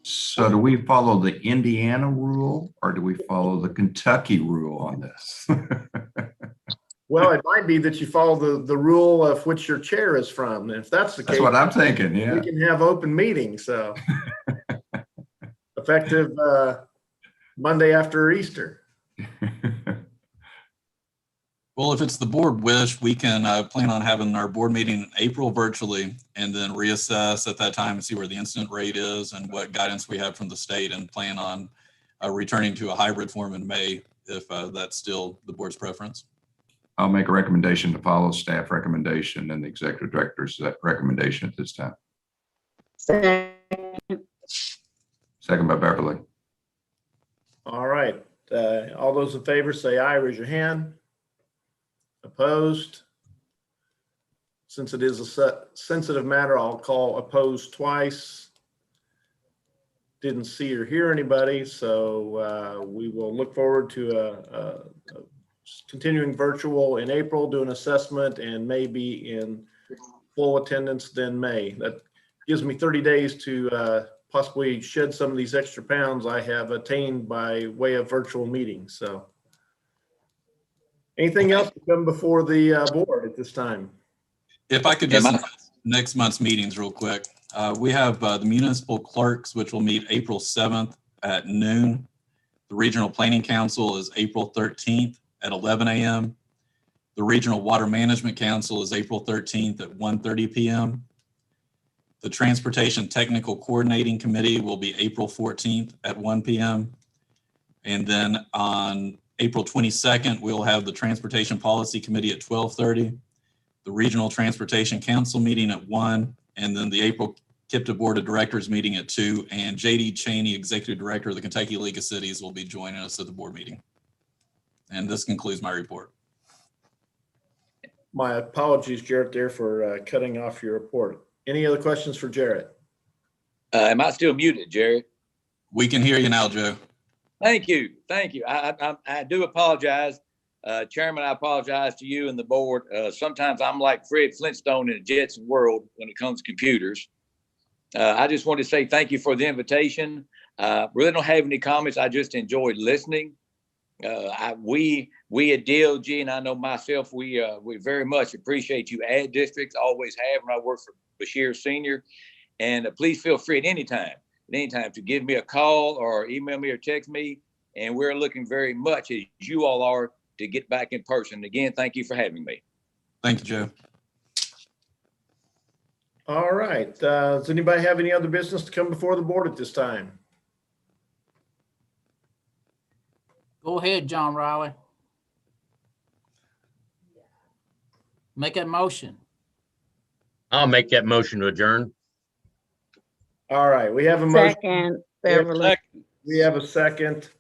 So do we follow the Indiana rule or do we follow the Kentucky rule on this? Well, it might be that you follow the rule of which your chair is from. And if that's the case, That's what I'm thinking, yeah. we can have open meetings. So effective Monday after Easter. Well, if it's the board wish, we can plan on having our board meeting in April virtually and then reassess at that time and see where the incident rate is and what guidance we have from the state and plan on returning to a hybrid form in May if that's still the board's preference. I'll make a recommendation to follow staff recommendation and the executive director's recommendation at this time. Second by Beverly. All right. All those in favor say aye. Raise your hand. Opposed? Since it is a sensitive matter, I'll call opposed twice. Didn't see or hear anybody, so we will look forward to continuing virtual in April, do an assessment, and maybe in full attendance then May. That gives me 30 days to possibly shed some of these extra pounds I have attained by way of virtual meetings. So anything else to come before the board at this time? If I could just announce next month's meetings real quick. We have the municipal clerks, which will meet April 7th at noon. The Regional Planning Council is April 13th at 11 a.m. The Regional Water Management Council is April 13th at 1:30 p.m. The Transportation Technical Coordinating Committee will be April 14th at 1 p.m. And then on April 22nd, we'll have the Transportation Policy Committee at 12:30, the Regional Transportation Council meeting at 1, and then the April KIPDA Board of Directors meeting at 2, and JD Cheney, Executive Director of the Kentucky League of Cities, will be joining us at the board meeting. And this concludes my report. My apologies, Jarrett, there for cutting off your report. Any other questions for Jarrett? Am I still muted, Jerry? We can hear you now, Joe. Thank you. Thank you. I do apologize. Chairman, I apologize to you and the board. Sometimes I'm like Fred Flintstone in a Jetson world when it comes to computers. I just want to say thank you for the invitation. Really don't have any comments. I just enjoyed listening. We at DLG, and I know myself, we very much appreciate you ad districts, always have when I work for Bashir Senior. And please feel free at any time to give me a call or email me or text me. And we're looking very much, as you all are, to get back in person. Again, thank you for having me. Thank you, Joe. All right. Does anybody have any other business to come before the board at this time? Go ahead, John Riley. Make a motion. I'll make that motion to adjourn. All right, we have a motion. Second, Beverly. We have a second.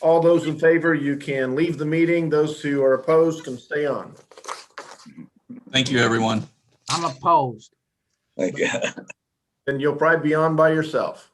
All those in favor, you can leave the meeting. Those who are opposed can stay on. Thank you, everyone. I'm opposed. Thank you. Then you'll probably be on by yourself.